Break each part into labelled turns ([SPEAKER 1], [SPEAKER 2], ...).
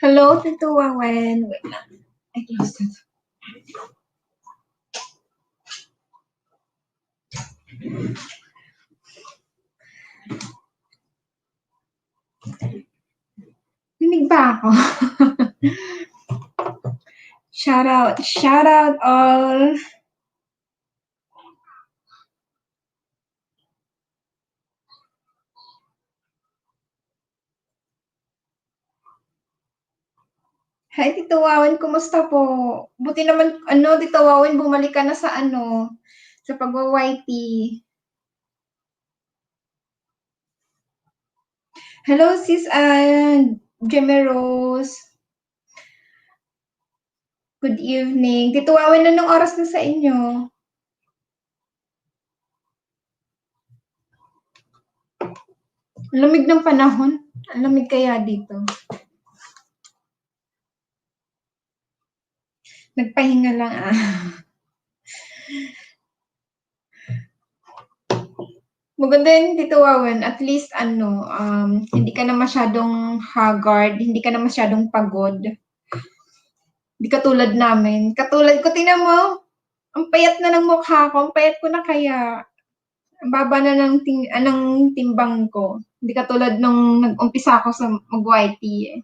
[SPEAKER 1] Hello, Tito Wawen. Wait lang. I closed it. Dinig ba ako? Shout out all. Hi, Tito Wawen, kumusta po? Buti naman, Tito Wawen, bumalik ka na sa sa pagwa-YT. Hello, sis Jemeros. Good evening. Tito Wawen, anong oras na sa inyo? Lamig ng panahon. Ang lamig kaya dito. Nagpahinga lang Maganda yun, Tito Wawen. At least, hindi ka na masyadong haggard, hindi ka na masyadong pagod. Hindi katulad namin. Katulad ko, tingnan mo, ang payat na ng mukha ko, ang payat ko na kaya. Ang baba na ng timbang ko. Hindi katulad nung nag-umpisa ako sa mag-YT eh.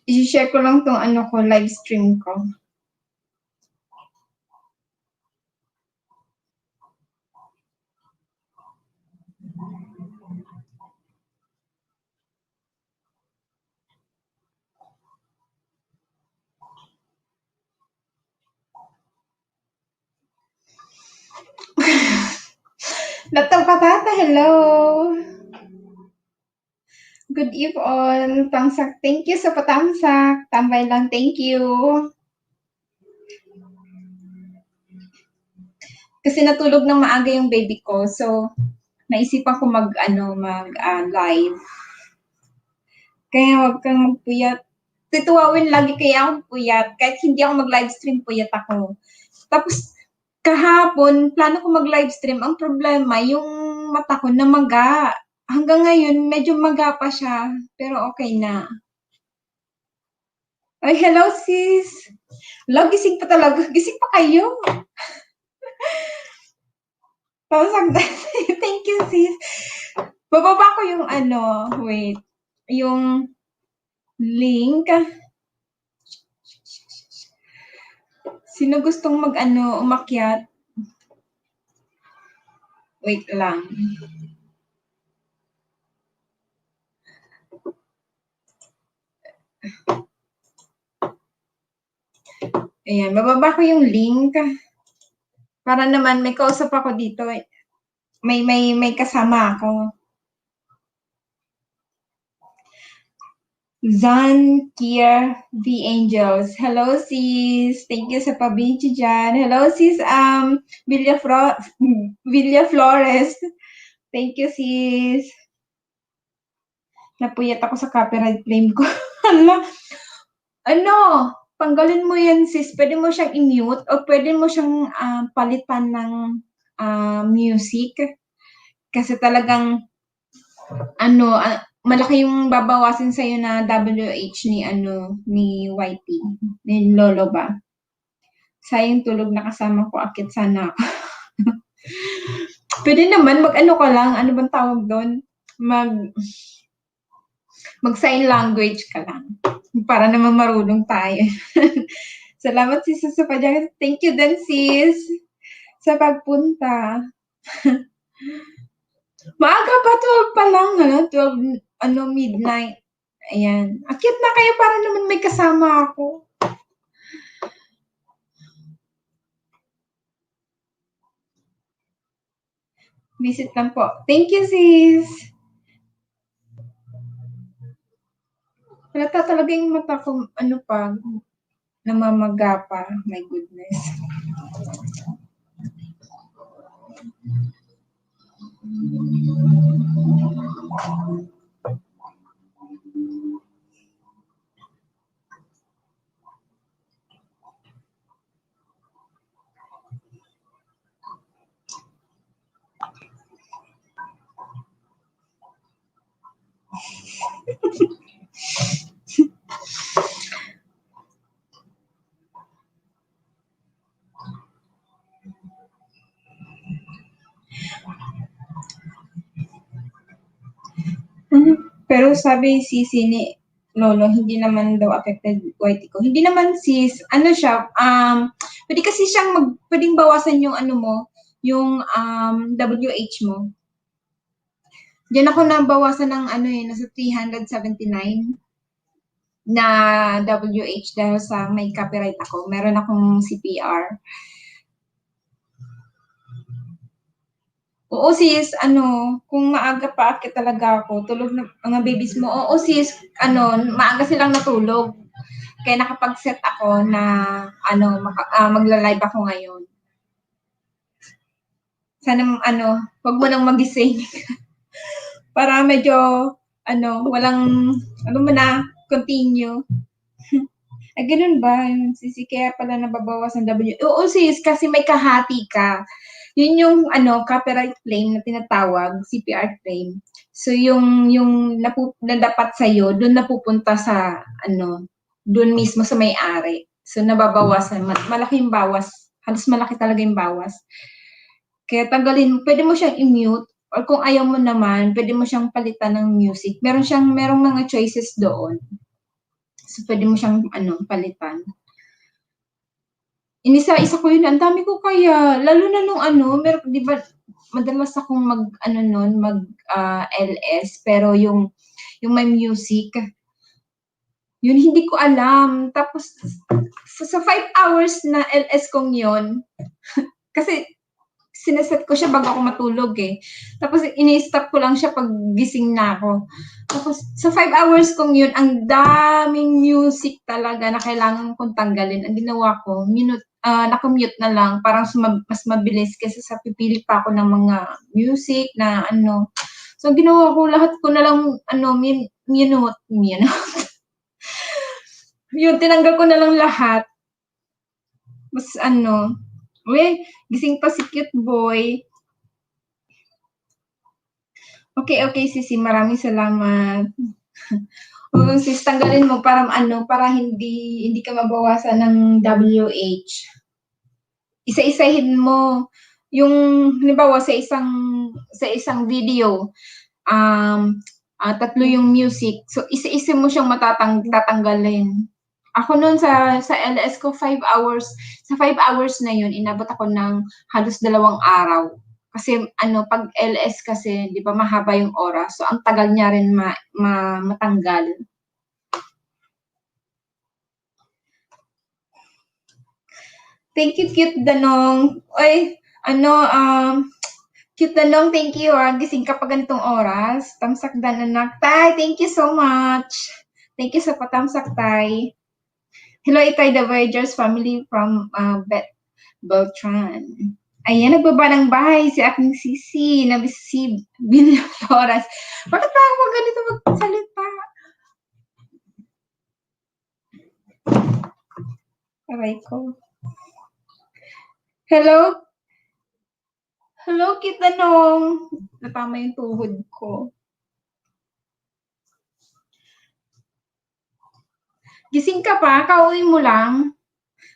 [SPEAKER 1] I-share ko lang tong live stream ko. Latang patata, hello! Good eve all. Tamsak, thank you sa patamsak. Tambay lang, thank you. Kasi natulog ng maaga yung baby ko, so naisipan ko live. Kaya wag kang magpuyat. Tituwawin lagi kaya akong puyat. Kahit hindi ako mag-live stream, puyat ako. Tapos, kahapon, plano ko mag-live stream. Ang problema, yung mata ko namaga. Hanggang ngayon, medyo maga pa siya. Pero okay na. Ay, hello sis! Hello, gising pa talaga. Gising pa kayo. Thank you sis. Bababa ko yung wait. Yung link. Sino gustong umakyat? Wait lang. Ayan, bababa ko yung link. Para naman may kausap ako dito. May kasama ako. Zan, Kier, The Angels. Hello, sis. Thank you sa pabinchi dyan. Hello, sis, Villa Flores. Thank you, sis. Napuyat ako sa copyright claim ko. Hala, ano, tanggalin mo yan, sis. Pwede mo siyang i-mute o pwede mo siyang palitan ng music. Kasi talagang, malaki yung babawasin sa'yo na WH ni YT, ni Lolo ba? Sayang tulog na kasama ko, akit sana ako. Pwede naman, mag-ano ka lang, ano bang tawag doon? Mag-sign language ka lang. Para naman marunong tayo. Salamat sis sa padyagan. Thank you din sis sa pagpunta. Maaga pa, 12 pa lang, 12, midnight. Ayan. Akit na kayo para naman may kasama ako. Visit lang po. Thank you, sis. Halata talaga yung mata ko, namamaga pa. My goodness. Pero sabi ni Lolo, hindi naman daw affected YT ko. Hindi naman sis, siya, pwede kasi siyang pwedeng bawasan yung yung WH mo. Diyan ako nabawasan ng nasa 379 na WH dahil sa may copyright ako. Meron akong CPR. Oo sis, kung maaga pa akit talaga ako, tulog na mga babies mo. Oo sis, maaga silang natulog. Kaya nakapag-set ako na magla-live ako ngayon. Sana wag mo nang magising. Para medyo walang continue. Ay, ganun ba? Sisi, kaya pala nababawas ang W. Oo, sis, kasi may kahati ka. Yun yung copyright claim na tinatawag, CPR claim. So yung dapat sa'yo, doon napupunta sa doon mismo sa may-ari. So nababawasan, malaking bawas. Halos malaki talaga yung bawas. Kaya tanggalin, pwede mo siyang i-mute or kung ayaw mo naman, pwede mo siyang palitan ng music. Merong mga choices doon. So pwede mo siyang palitan. Inisa-isa ko yun, ang dami ko kaya, lalo na nung di ba, madalas akong LS, pero yung may music, yun hindi ko alam. Tapos, sa 5 hours na LS kong yun, kasi sineset ko siya bago ako matulog eh. Tapos, ini-stop ko lang siya pag gising na ako. Tapos, sa 5 hours kong yun, ang daming music talaga na kailangan kong tanggalin. Ang ginawa ko, nakamute na lang, parang mas mabilis kasi sa pipili pa ako ng mga music na So, ginawa ko, lahat ko na lang, minute. Yun, tinanggal ko na lang lahat. Mas gising pa si cute boy. Okay, Sisi, maraming salamat. Sis, tanggalin mo para hindi ka mabawasan ng WH. Isa-isahin mo yung halimbawa sa isang video, 3 yung music. So isa-isa mo siyang tatanggalin. Ako noon sa LS ko 5 hours. Sa 5 hours na yun, inabot ako ng halos 2 araw. Kasi pag LS kasi, 'di ba, mahaba yung oras. So ang tagal niya rin matanggal. Thank you, cute Danong. Oy, cute Danong, thank you. Gising ka pa ganitong oras. Tamsakan anak. Tay, thank you so much. Thank you sa patamsak, Tay. Hello, Itay the Voyagers family from Beltran. Ayan, nagbaba ng bahay si aking sisi na si Bill Flores. Bakit ba ako ganito magsalita? Aray ko. Hello? Hello, Kitanong. Natama yung tuhod ko. Gising ka pa? Kauwi mo lang?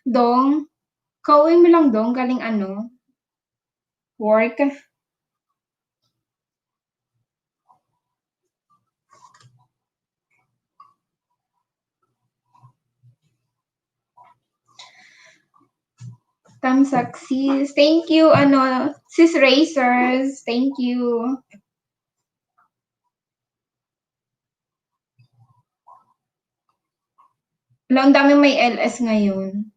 [SPEAKER 1] Dong? Kauwi mo lang, Dong? Galing ano? Work? Tamsak, sis. Thank you, sis Racers. Thank you. Ang dami may LS ngayon.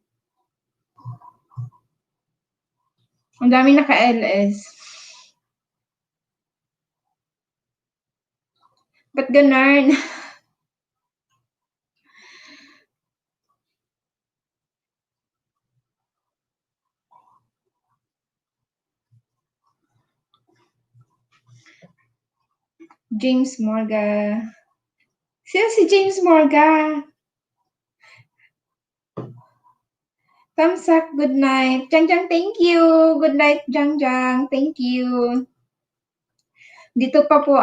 [SPEAKER 1] Ang dami naka-LS. Ba't ganun? James Morga. Sino si James Morga? Tamsak, good night. Jang, thank you. Good night, Jang. Thank you. Dito po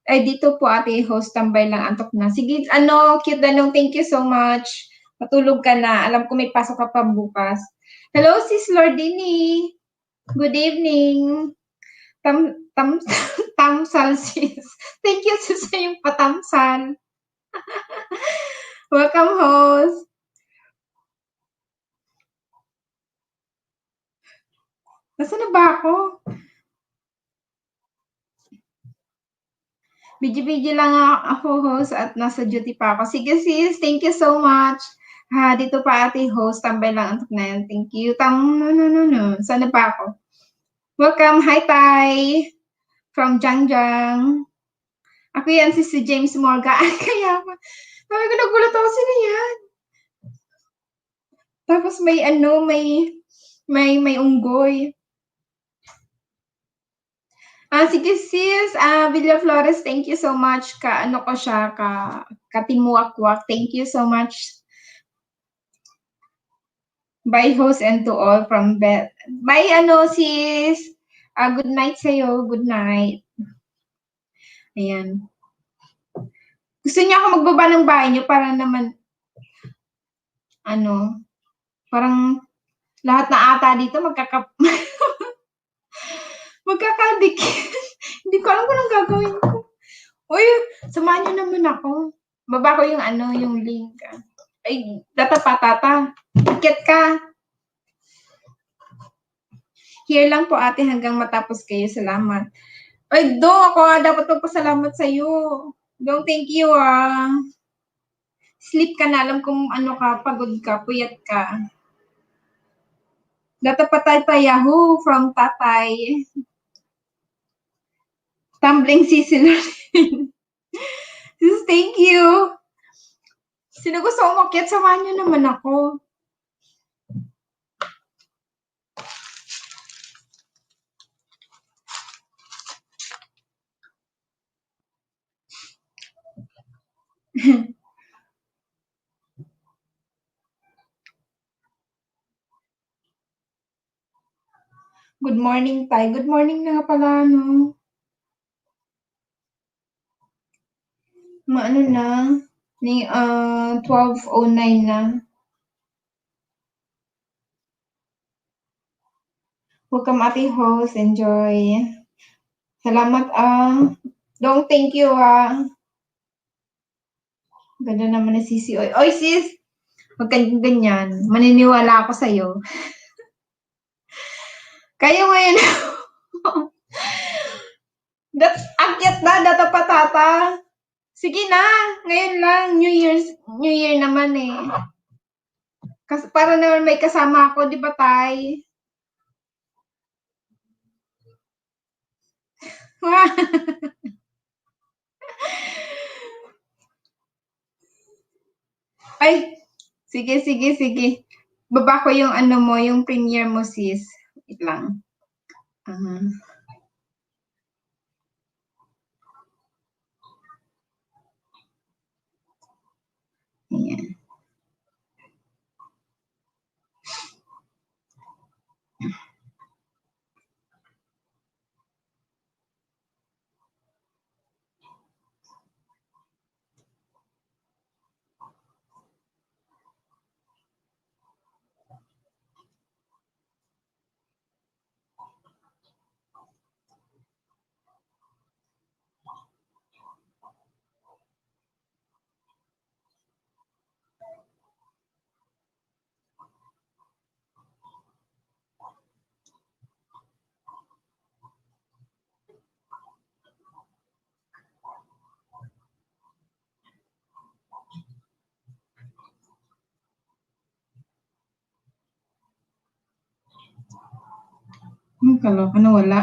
[SPEAKER 1] ate host, tambay lang, antok na. Sige, cute Danong, thank you so much. Matulog ka na. Alam ko may pasok ka pa bukas. Hello, sis Lordini. Good evening. Tamsal, sis. Thank you, sis, sa yung patamsal. Welcome, host. Nasaan na ba ako? Busy lang ako, host, at nasa duty pa ako. Sige, sis. Thank you so much. Dito pa ate host. Tambay lang antok na yan. Thank you. No. Saan na pa ako? Welcome. Hi, Tay. From Jang. Ako yan, si James Morga. Kaya pa. Sabi ko, nagulat ako, sino yan? Tapos may unggoy. Sige sis, Villa Flores, thank you so much. Katimuakwak. Thank you so much. Bye host and to all from Beth. Bye sis. Good night sa'yo. Good night. Ayan. Gusto niyo ako magbaba ng bahay niyo para naman parang lahat na ata dito magkakadikit. Hindi ko alam kung anong gagawin ko. Uy, samahan niyo naman ako. Baba ko yung link. Ay, tata. Tiket ka. Here lang po ate hanggang matapos kayo. Salamat. Ay, Dong, ako dapat magpasalamat sa'yo. Dong, thank you Sleep ka na. Alam kong pagod ka, puyat ka. Data patay pa Yahoo from Tatay. Tumbling Cecil. Sis, thank you. Sino gusto umakyat? Samahan niyo naman ako. Good morning, Tay. Good morning na nga pala, Maano na? 12:09 na. Welcome, ate host. Enjoy. Salamat, Dong, thank you, Ganda naman na sisi. Oy, sis! Huwag kang ganyan. Maniniwala ako sa'yo. Kayo ngayon. Akyat na, data patata. Sige na, ngayon lang. New Year naman eh. Para naman may kasama ako, di ba, Tay? Ay, sige, sige, sige. Baba ko yung ano mo, yung premiere mo, sis. Wait lang. Ayan. Kaloka na wala.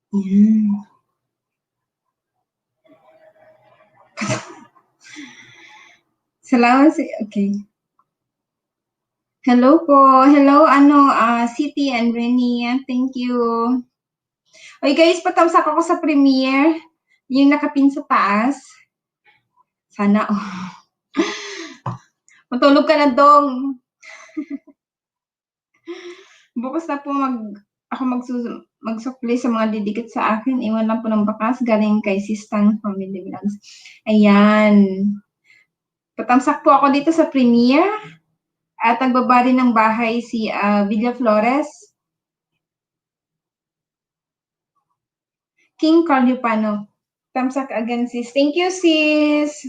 [SPEAKER 1] Yan. Salamat. Okay. Hello po. Hello, City and Renia. Thank you. Okay guys, patamsak ako sa premiere. Yung nakapin sa taas. Sana, matulog ka na, Dong. Bukas na po ako magsukli sa mga didikit sa akin. Iwan lang po ng bakas. Galing kay Sistang Family Vlogs. Ayan. Patamsak po ako dito sa premiere. At nagbabari ng bahay si Villa Flores. King Carlupano. Tamsak again, sis. Thank you, sis.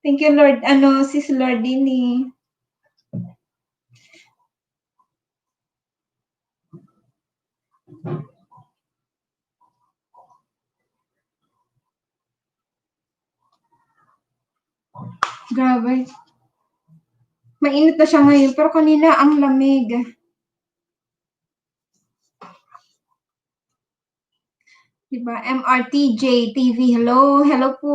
[SPEAKER 1] Thank you, Lord. Sis Lordini. Grabe. Mainit na siya ngayon, pero kanina ang lamig. Diba? MRTJ TV, hello. Hello po.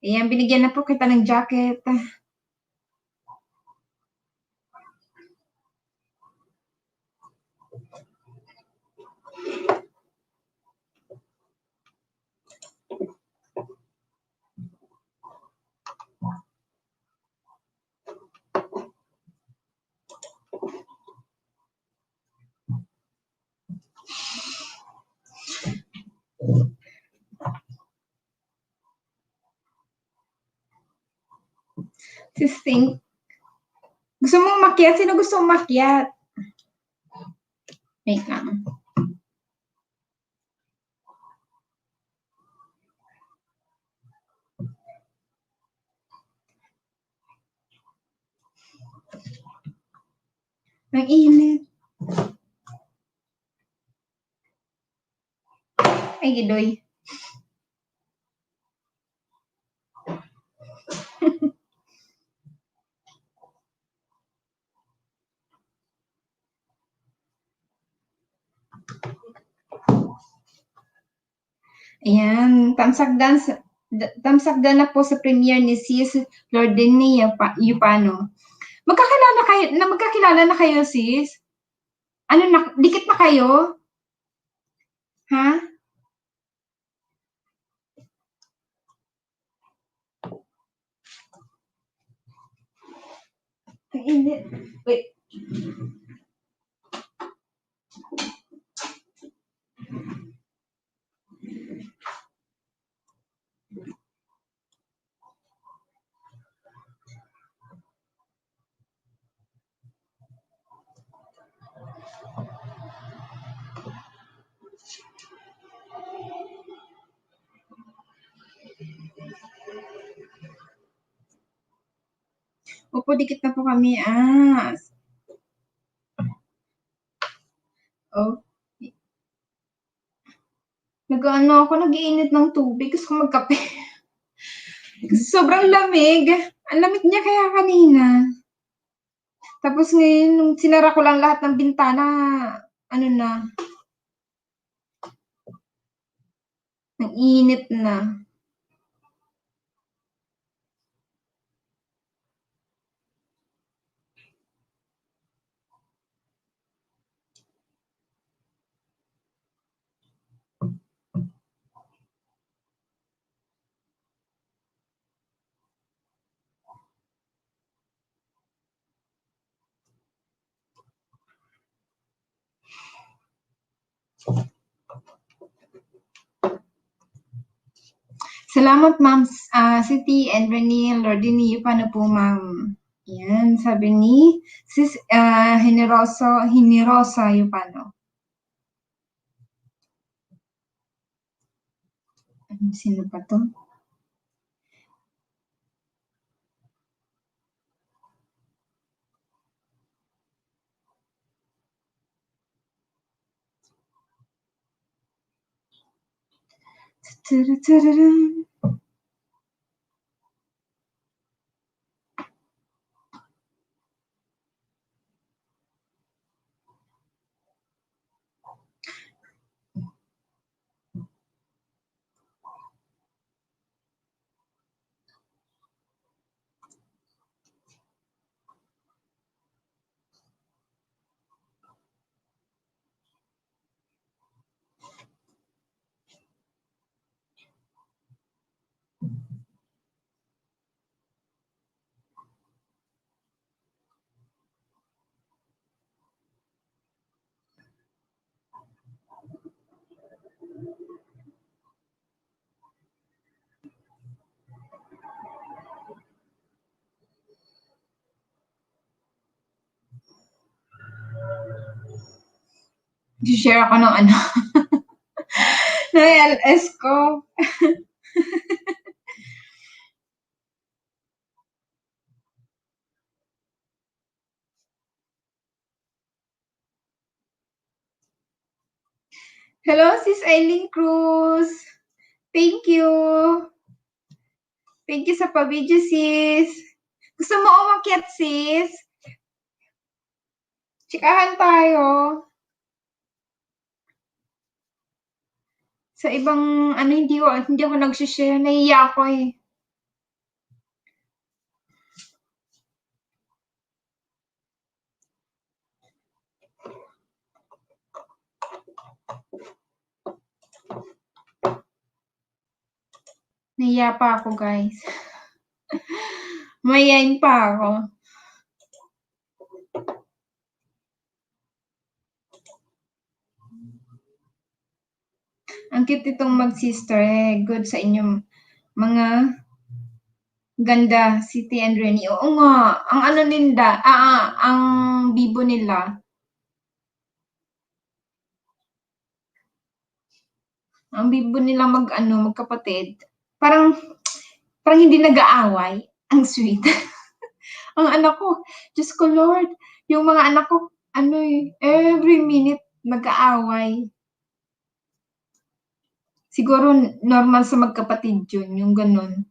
[SPEAKER 1] Ayan, binigyan na po kita ng jacket. Sisting. Gusto mong makiat? Sino gusto mong makiat? Wait lang. Ang init. Ay, gidoy. Ayan, tamsagdan na po sa premiere ni Sis Lordini Yupano. Magkakilala na kayo, sis? Dikit na kayo? Ha? Ang init. Wait. Opo, dikit na po kami. Oh. Nag-ano ako, nag-iinit ng tubig. Gusto ko magkape. Kasi sobrang lamig. Ang lamig niya kaya kanina. Tapos ngayon, nung sinara ko lang lahat ng bintana, ano na, ang init na. Salamat, Ma'am Siti and Renee Lordini. Paano po, Ma'am? Yan, sabi ni Sis Hinerosa yung paano. Sino pa to? Share ako ng ano. ng LS ko. Hello, Sis Eileen Cruz. Thank you. Thank you sa pa-video, sis. Gusto mo umakyat, sis? Chikahan tayo. Sa ibang, ano, hindi ako nag-share. Nahiya ako eh. Nahiya pa ako, guys. Mayayain pa ako. Ang cute itong mag-sister eh. Good sa inyong mga ganda, Siti and Rennie. Oo nga, ang ano nila, ang bibo nila. Ang bibo nila magkapatid. Parang hindi nag-aaway. Ang sweet. Ang anak ko, Diyos ko Lord, yung mga anak ko, every minute nag-aaway. Siguro normal sa magkapatid yun, yung ganun.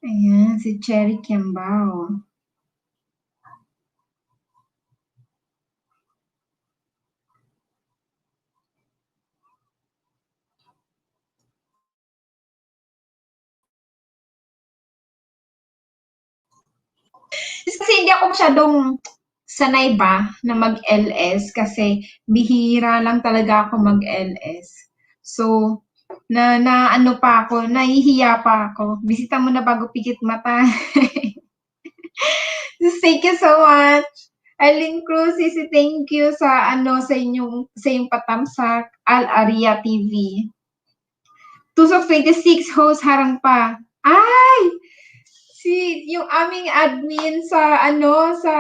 [SPEAKER 1] Ayan, si Cherry Kiambao. Kasi hindi ako masyadong sanay ba na mag-LS kasi bihira lang talaga ako mag-LS. So, ano pa ako, nahihiya pa ako. Bisita mo na bago pikit mata. Thank you so much. Eileen Cruz, thank you sa inyong patamsak, Al Aria TV. Tusok 26, host harang pa. Ay! yung aming admin sa ano, sa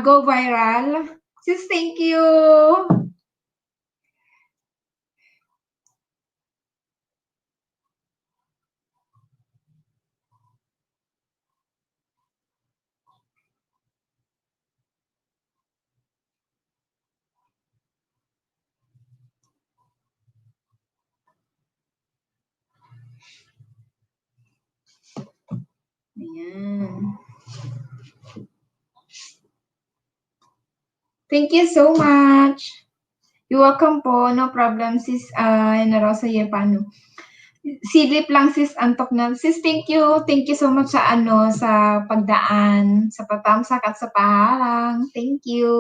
[SPEAKER 1] Go Viral. Sis, thank you. Ayan. Thank you so much. You're welcome po. No problem, sis. Na Rosa Yepano. Silip lang, sis. Antok na. Sis, thank you. Thank you so much sa ano, sa pagdaan, sa patamsak at sa paharang. Thank you.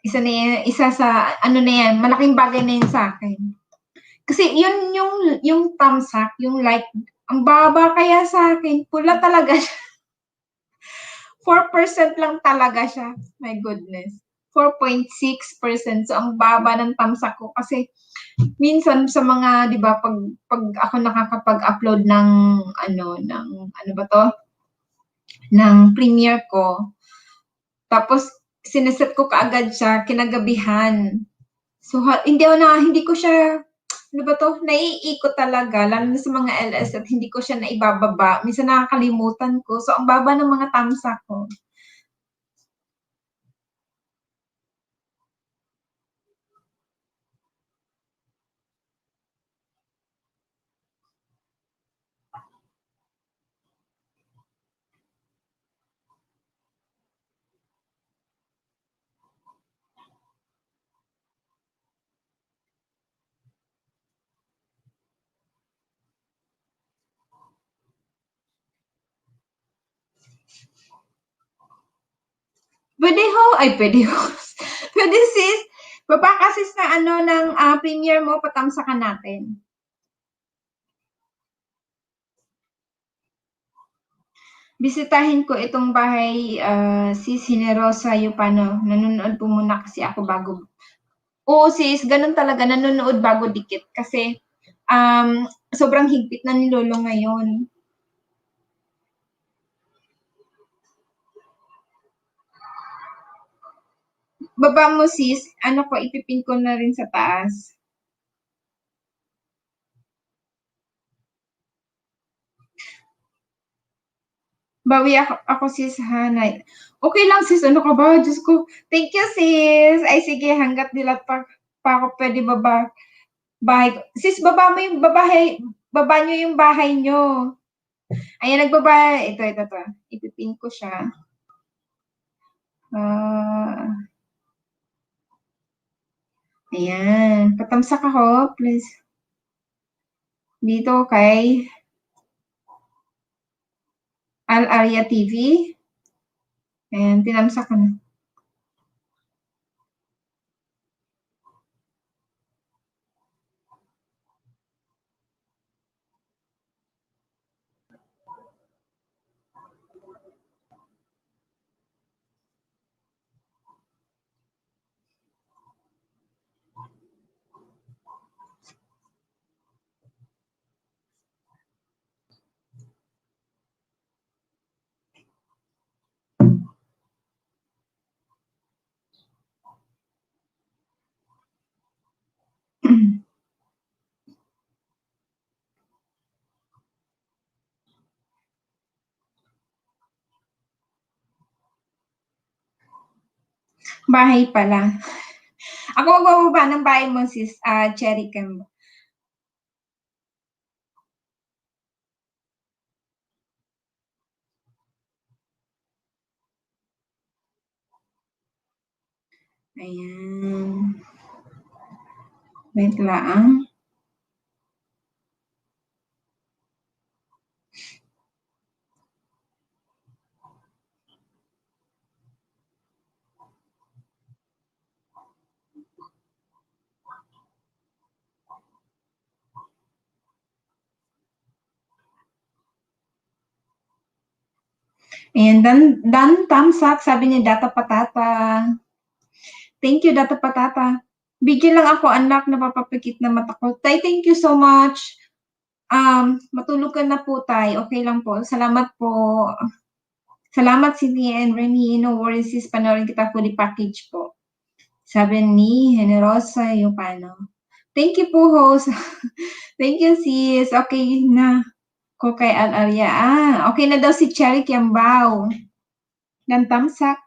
[SPEAKER 1] Isa na yan, isa sa, ano na yan, malaking bagay na yun sa akin. Kasi yun yung tamsak, yung like, ang baba kaya sa akin, pula talaga siya. 4% lang talaga siya. My goodness. 4.6%. So, ang baba ng tamsak ko. Kasi, minsan sa mga, di ba, pag ako nakakapag-upload ng, ano ba to? Ng premiere ko. Tapos, sineset ko kaagad siya, kinagabihan. So, hindi ko siya, ano ba to, naiikot talaga, lalo na sa mga LS at hindi ko siya naibababa. Minsan nakakalimutan ko. So, ang baba ng mga tamsak ko. Pwede ho. Pwede sis. Baba ka sis na ano ng premiere mo, patamsakan natin. Bisitahin ko itong bahay, sis Generosa Yupano. Nanonood po muna kasi ako bago. Oo sis, ganun talaga. Nanonood bago dikit. Kasi sobrang higpit na ni Lolo ngayon. Baba mo sis, ano ko, ipipin ko na rin sa taas. Bawi ako sis Hanay. Okay lang sis, ano ka ba? Diyos ko. Thank you sis. Ay sige, hanggat dilat pa ako pwede baba. Bahay ko. Sis, baba nyo yung bahay nyo. Ayan, nagbaba. Ito. Ipipin ko siya. Ayan. Patamsak ako, please. Dito kay Al Arya TV. Ayan, tinamsak ko na. Bahay pala. Ako magbababa ng bahay mo, sis, Cherry Cam. Ayan. Wait lang. Ayan, dan tamsak, sabi ni Data Patata. Thank you, Data Patata. Bigyan lang ako, anak, napapapikit na mata ko. Tay, thank you so much. Matulog ka na po, tay. Okay lang po. Salamat po. Salamat, Cindy and Remy. No worries, sis. Panoorin kita fully package po. Sabi ni Generosa Yupano. Thank you po, host. Thank you, sis. Okay na. Ko kay Al-Aria. Okay na daw si Cherry Kiambao. Ng Tamsak.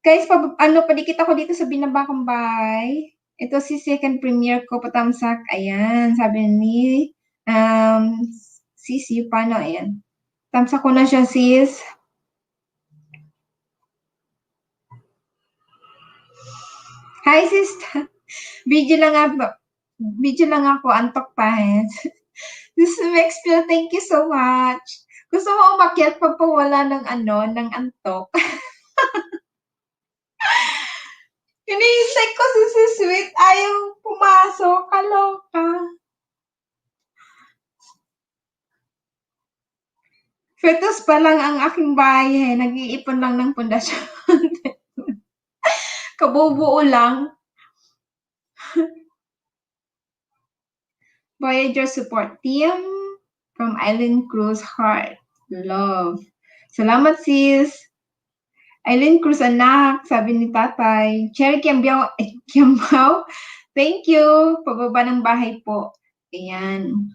[SPEAKER 1] Guys, padikit ako dito sa binabakang bahay. Ito si second premiere ko, patamsak. Ayan, sabi ni sis Yupano. Ayan. Tamsak ko na siya, sis. Hi, sis. Video lang ako, antok pa. This makes feel, thank you so much. Gusto mo umakyat pag wala ng antok. Iniisip ko si Sweet, ayaw pumasok, kaloka. Fetus pa lang ang aking bahay, nag-iipon lang ng pundasyon. Kabubuo lang. Voyager support team from Island Cruise Heart. Love. Salamat, sis. Eileen Cruz, anak, sabi ni tatay. Cherry Kiambao, thank you. Pababa ng bahay po. Ayan.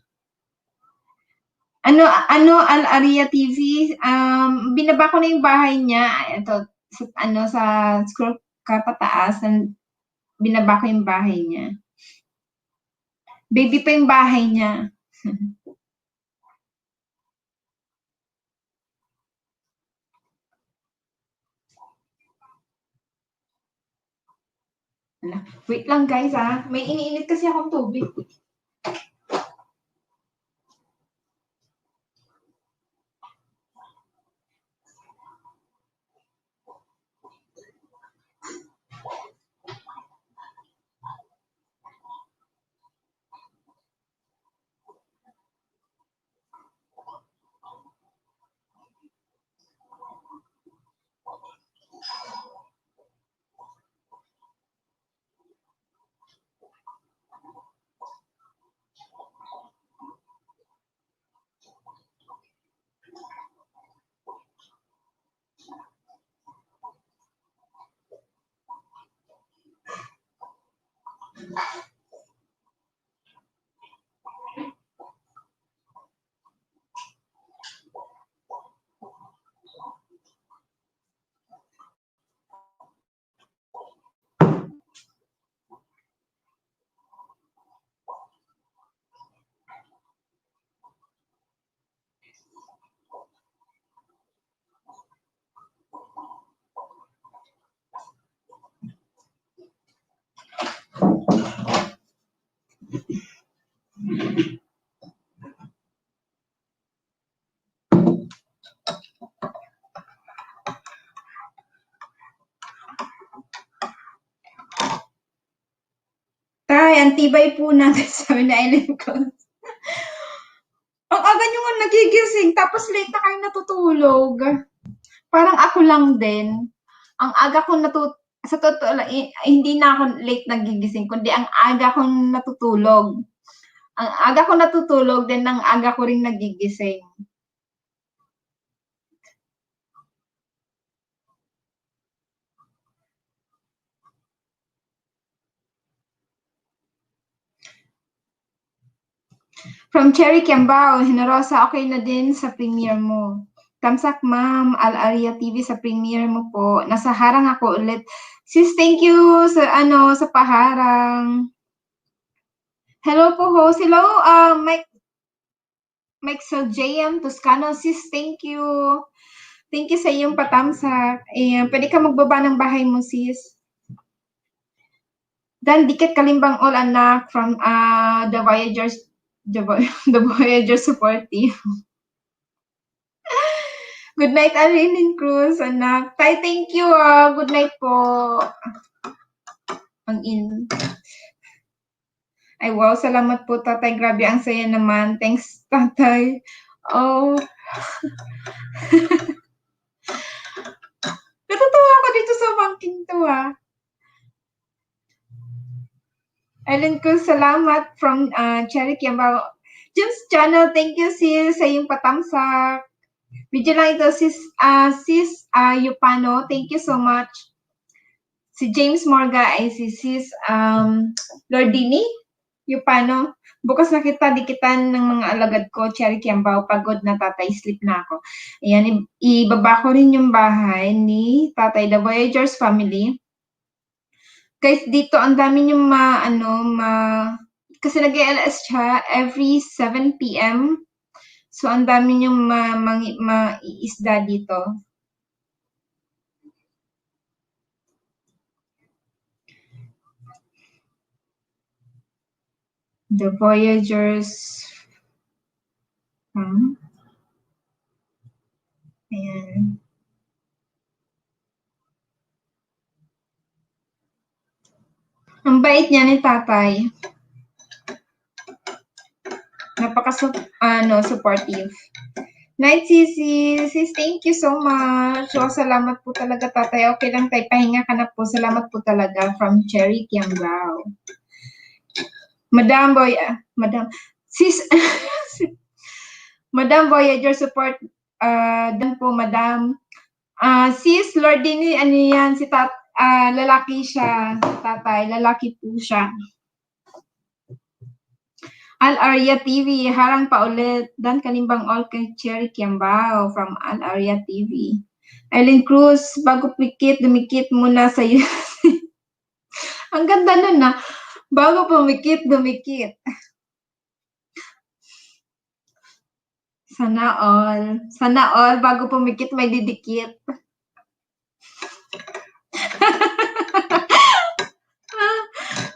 [SPEAKER 1] Al-Aria TV, binaba ko na yung bahay niya. Ito, sa scroll ka pataas, binaba ko yung bahay niya. Baby pa yung bahay niya. Wait lang guys may iniinit kasi akong tubig. Tay, ang tibay po natin, sabi na Eileen Cruz. Ang aga nyo nga nagigising, tapos late na kayo natutulog. Parang ako lang din. Ang aga ko sa totoo lang, hindi na ako late nagigising, kundi ang aga kong natutulog. Ang aga ko natutulog, then ang aga ko rin nagigising. From Cherry Kiambao, Generosa, okay na din sa premiere mo. Tamsak, ma'am, Al-Aria TV sa premiere mo po. Nasa harang ako ulit. Sis, thank you sa paharang. Hello po, host. Hello, Mike JM Toscano. Sis, thank you. Thank you sa iyong patamsak. Pwede ka magbaba ng bahay mo, sis. Dan Dikit Kalimbang all anak from the Voyager support team. Good night, Arlene Cruz, anak. Tay, thank you. Good night po. Ay, wow, salamat po, tatay. Grabe, ang saya naman. Thanks, tatay. Oh. Natutuwa ako dito sa banking to, Ellen Cruz, salamat from Cherry Kiambao. James Channel, thank you sis sa iyong patamsak. Video lang ito sis Yupano, thank you so much. Si James Morga ay si sis Lordini Yupano. Bukas na kita dikitan ng mga alagad ko, Cherry Kiambao, pagod na tatay, sleep na ako. Ayan, ibaba ko rin yung bahay ni Tatay The Voyagers family. Guys, dito ang dami yung kasi nag-LS siya every 7 p.m. So, ang dami yung maiisda dito. The Voyagers. Ayan. Ang bait niya ni tatay. Supportive. Night, sis, thank you so much. So, salamat po talaga, tatay. Okay lang, tay, pahinga ka na po. Salamat po talaga from Cherry Kiambao. Madam, sis, Madam Voyager support, dan po, madam. Sis, Lordini, ano yan, lalaki siya, tatay, lalaki po siya. Al-Arya TV, harang pa ulit. Dan kanimbang all kay Cherry Kiambao from Al-Arya TV. Eileen Cruz, bago dumikit muna sa iyo. Ang ganda nun na. Bago dumikit. Sana all, bago pumikit may didikit.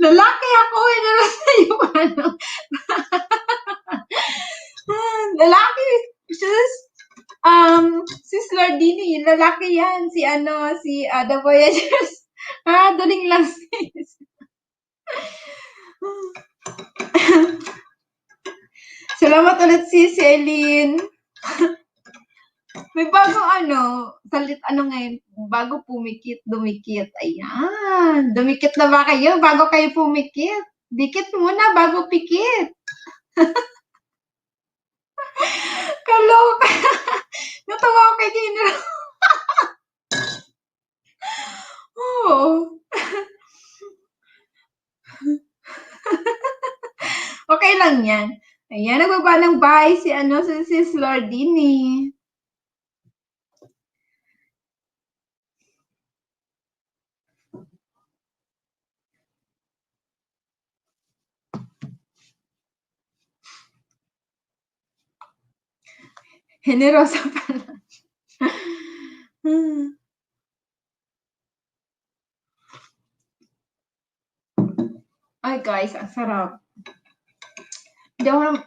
[SPEAKER 1] Lalaki ako, ano sa iyo, ano? Lalaki, sis Lordini, lalaki yan, si The Voyagers. Duling lang sis. Salamat ulit sis, Eileen. May bagong ngayon, bago dumikit. Ayan, dumikit na ba kayo bago kayo pumikit? Dikit muna bago pikit. Kaloka. Natawa ko kay Gino. Oo. Okay lang yan. Ayan, nagbaba ng bye si sis Lordini. Generosa pala. Ay guys, ang sarap. Hindi ako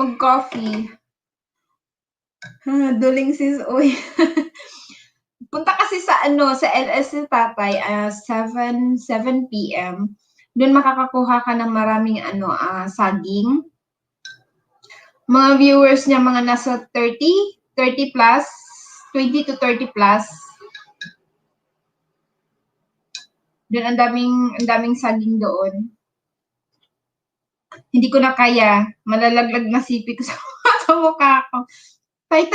[SPEAKER 1] mag-coffee. Duling sis, uy. Punta kasi sa LS ni tatay, 7 p.m. Doon makakakuha ka ng maraming saging. Mga viewers niya, mga nasa 30 plus, 20 to 30 plus. Doon ang daming saging doon. Hindi ko na kaya. Malalaglag na sipi ko sa mukha ko. Tay,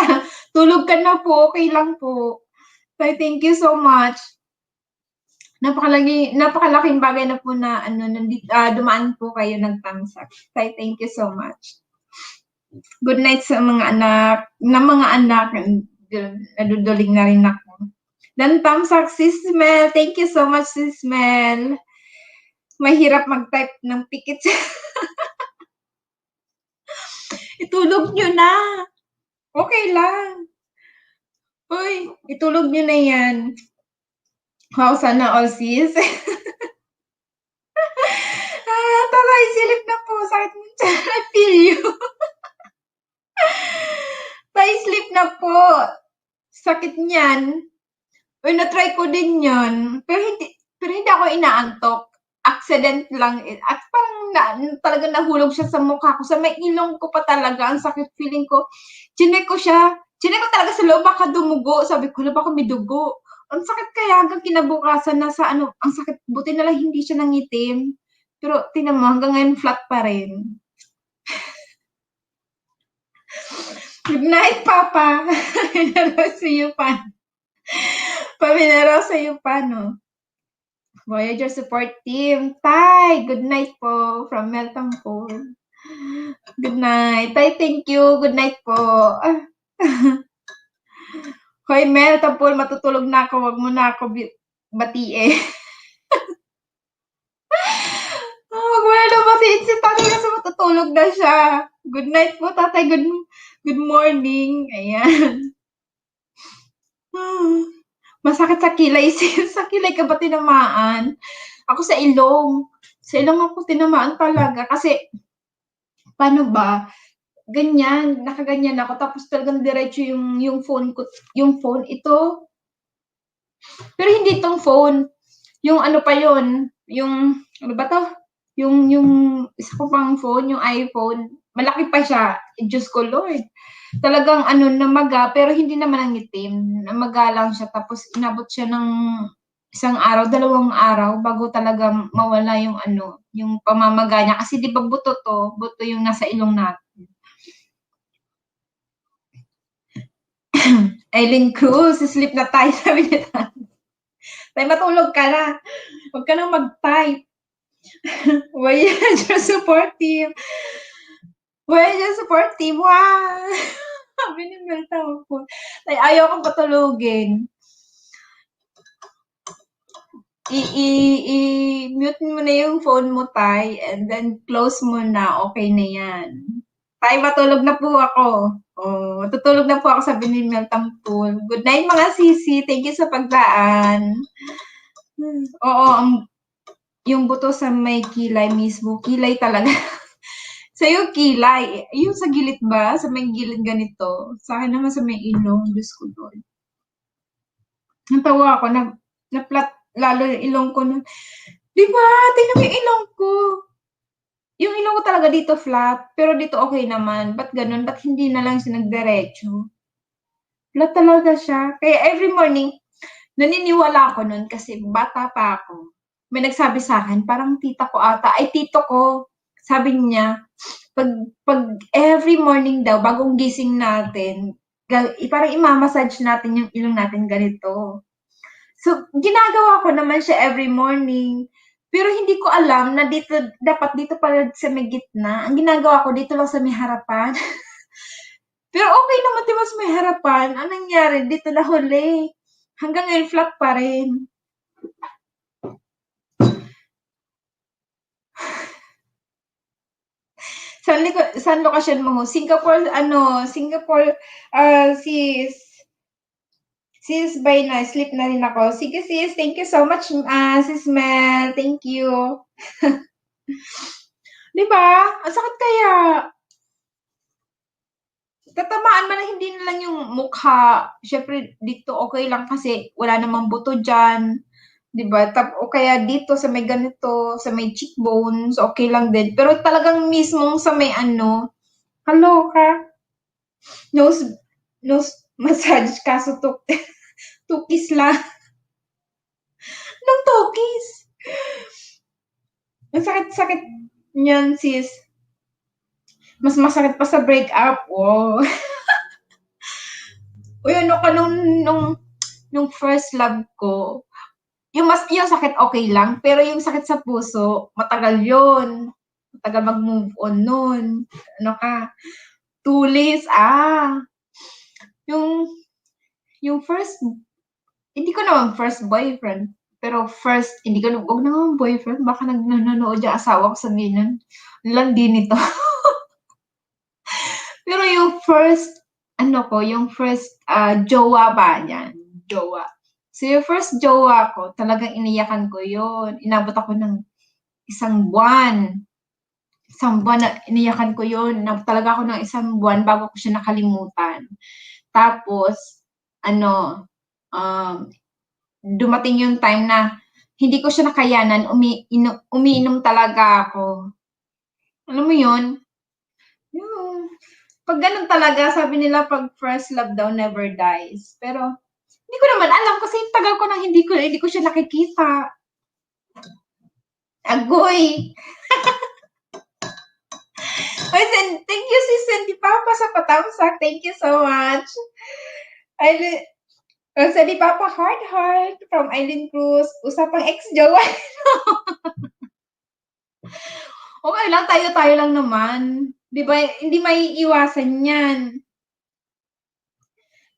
[SPEAKER 1] tulog ka na po. Okay lang po. Tay, thank you so much. Napakalaking bagay na po na dumaan po kayo ng tamsak. Tay, thank you so much. Good night sa mga anak. Naduduling na rin ako. Dan tamsak, sis Mel. Thank you so much, sis Mel. Mahirap mag-type ng pikit. Itulog nyo na. Okay lang. Uy, itulog nyo na yan. Wow, sana all sis. Taray, silip na po. Sakit mo dyan. I feel you. Tay, sleep na po. Sakit niyan. Uy, na-try ko din yan. Pero hindi ako inaantok. Accident lang. At parang talaga nahulog siya sa mukha ko. Sa may ilong ko pa talaga. Ang sakit feeling ko. Chinek ko talaga sa loob. Baka dumugo. Sabi ko, baka may dugo. Ang sakit kaya hanggang kinabukasan na sa ang sakit. Buti na lang hindi siya nangitim. Pero tinan mo, hanggang ngayon flat pa rin. Good night, Papa. Paminaraw sa'yo pa. Paminaraw sa'yo pa, no? Voyager Support Team. Tay, good night po from Meltang po. Good night. Tay, thank you. Good night po. Hoy, Mel, Tampol, matutulog na ako. Wag mo na ako batiin. Wag mo na daw batiin si tatay kasi matutulog na siya. Good night po, tatay. Good morning. Ayan. Masakit sa kilay. Sa kilay ka ba tinamaan? Ako sa ilong. Sa ilong ako tinamaan talaga. Kasi, paano ba? Ganyan, nakaganyan ako. Tapos talagang diretso yung phone ko. Yung phone, ito. Pero hindi itong phone. Yung ano pa yun. Yung, ano ba to? Yung isa ko pang phone, yung iPhone. Malaki pa siya. Diyos ko, Lord. Talagang ano, namaga, pero hindi naman ang itim. Namaga lang siya. Tapos inabot siya ng isang araw, 2 araw bago talaga mawala yung ano, yung pamamaga niya. Kasi di ba buto to? Buto yung nasa ilong natin. Eileen Cruz, sleep na tayo, sabi niya. Tay, matulog ka na. Huwag ka nang mag-type. Voyager Support Team. Voyager Support Team. Wow! Sabi ni Melta po. Tay, ayaw kong patulogin. I-mute mo na yung phone mo, Tay, and then close mo na. Okay na yan. Tay, matulog na po ako. Oh, tutulog na po ako, sabi ni Meltam Pool. Good night, mga sisi. Thank you sa pagdaan. Oo, yung buto sa may kilay mismo. Kilay talaga. Sa'yo, kilay. Yung sa gilid ba? Sa may gilid ganito. Sa akin naman sa may ilong. Diyos ko doon. Natawa ako. Na-flat lalo yung ilong ko nun. Diba? Tingnan mo yung ilong ko. Yung ilong ko talaga dito flat. Pero dito okay naman. Ba't ganun? Ba't hindi na lang siya nagdiretso? Flat talaga siya. Kaya every morning, naniniwala ako nun kasi bata pa ako. May nagsabi sa akin, parang tita ko ata. Ay, tito ko. Sabi niya, pag every morning daw, bagong gising natin, parang imamassage natin yung ilong natin ganito. So, ginagawa ko naman siya every morning. Pero hindi ko alam na dapat dito pala sa may gitna. Ang ginagawa ko, dito lang sa may harapan. Pero okay naman, di mas may harapan. Anong nangyari? Dito na huli. Hanggang ngayon, flat pa rin. Saan lokasyon mo? Singapore, sis, bye na. Sleep na rin ako. Sige, sis. Thank you so much, sis Mel. Thank you. Diba? Ang sakit kaya. Tatamaan man na hindi na lang yung mukha. Siyempre, dito okay lang kasi wala namang buto dyan. Diba? O kaya dito sa may ganito, sa may cheekbones, okay lang din. Pero talagang mismong sa may ano, kaloka. Nose massage kaso tukis lang. Nung tukis. Ang sakit-sakit niyan, sis. Mas masakit pa sa breakup. Oh. Uy, ano ka nung first love ko, yung sakit okay lang, pero yung sakit sa puso, matagal yun. Matagal mag-move on nun. Ano ka? Tulis, yung first, hindi ko naman first boyfriend, pero first, hindi ko naman boyfriend, baka nanonood yung asawa ko sabihin nun, landi nito. Pero yung first, yung first jowa ba yan? Jowa. So yung first jowa ko, talagang iniyakan ko yun. Inabot ako ng isang buwan. Isang buwan na iniyakan ko yun. Inabot talaga ako ng isang buwan bago ko siya nakalimutan. Tapos, dumating yung time na hindi ko siya nakayanan, umiinom talaga ako. Alam mo yun? Yung, pag ganun talaga, sabi nila pag first love daw never dies. Pero, hindi ko naman alam kasi tagal ko nang hindi ko siya nakikita. Agoy! Thank you, sis Sandy Papa, sa patamsak. Thank you so much. Sandy Papa, heart from Eileen Cruz. Usapang ex-jowa. Okay lang, tayo lang naman. Di ba, hindi may iwasan yan.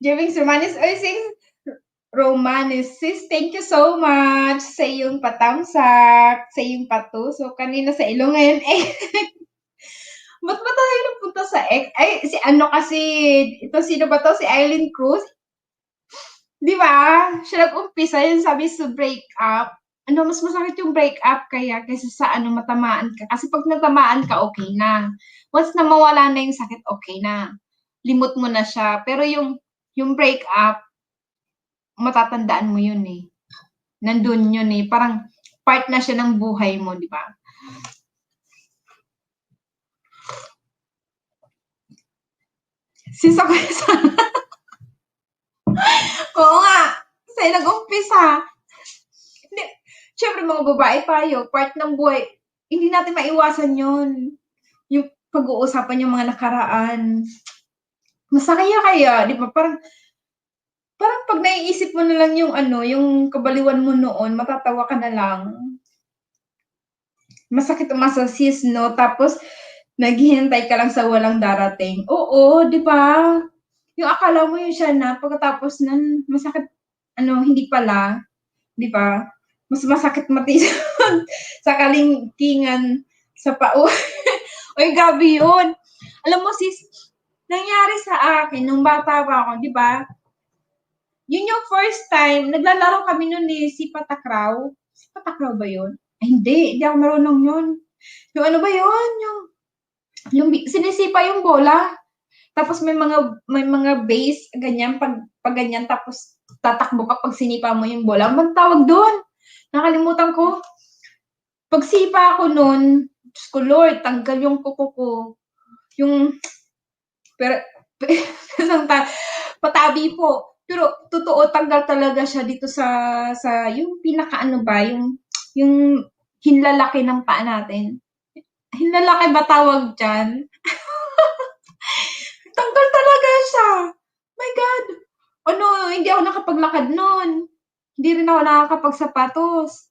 [SPEAKER 1] Jerving Romanes, Romanes, sis, thank you so much sa iyong patamsak, sa iyong patuso. Kanina sa Ilongin, ba't ba tayo napunta sa ex? Ay, si ano kasi, ito sino ba to? Si Eileen Cruz? Di ba? Siya nag-umpisa yun, sabi sa break up. Ano, mas masakit yung break up kaysa sa ano, matamaan ka. Kasi pag natamaan ka, okay na. Once na mawala na yung sakit, okay na. Limot mo na siya. Pero yung break up, matatandaan mo yun eh. Nandun yun eh. Parang part na siya ng buhay mo, di ba? Sisa ko Oo nga. Sa'yo nag-umpisa. Hindi. Siyempre, mga babae tayo, part ng buhay. Hindi natin maiwasan yun. Yung pag-uusapan yung mga nakaraan. Masakaya kaya, di ba? Parang pag naiisip mo na lang yung ano, yung kabaliwan mo noon, matatawa ka na lang. Masakit umasasis, no? Tapos, naghihintay ka lang sa walang darating. Oo, di ba? Yung akala mo yun siya na, pagkatapos nun, masakit, ano, hindi pala, di ba? Mas masakit matisan sa kalingkingan sa pao. Uy, gabi yun. Alam mo, sis, nangyari sa akin, nung bata pa ako, di ba? Yun yung first time, naglalaro kami nun ni si Patakraw. Si Patakraw ba yun? Ay, hindi ako marunong yun. Yung ano ba yun? Yung sinisipa yung bola. Tapos may mga base, ganyan, pag ganyan, tapos tatakbo ka pag sinipa mo yung bola. Ang tawag doon? Nakalimutan ko. Pagsipa ako noon, Diyos ko Lord, tanggal yung kuko ko. Yung, pero, patabi po. Pero, totoo, tanggal talaga siya dito sa yung pinakaano ba, yung hinlalaki ng paa natin. Hinlalaki ba tawag dyan? Tanggal talaga siya. My God. Ano, hindi ako nakapaglakad noon. Hindi rin ako nakakapagsapatos.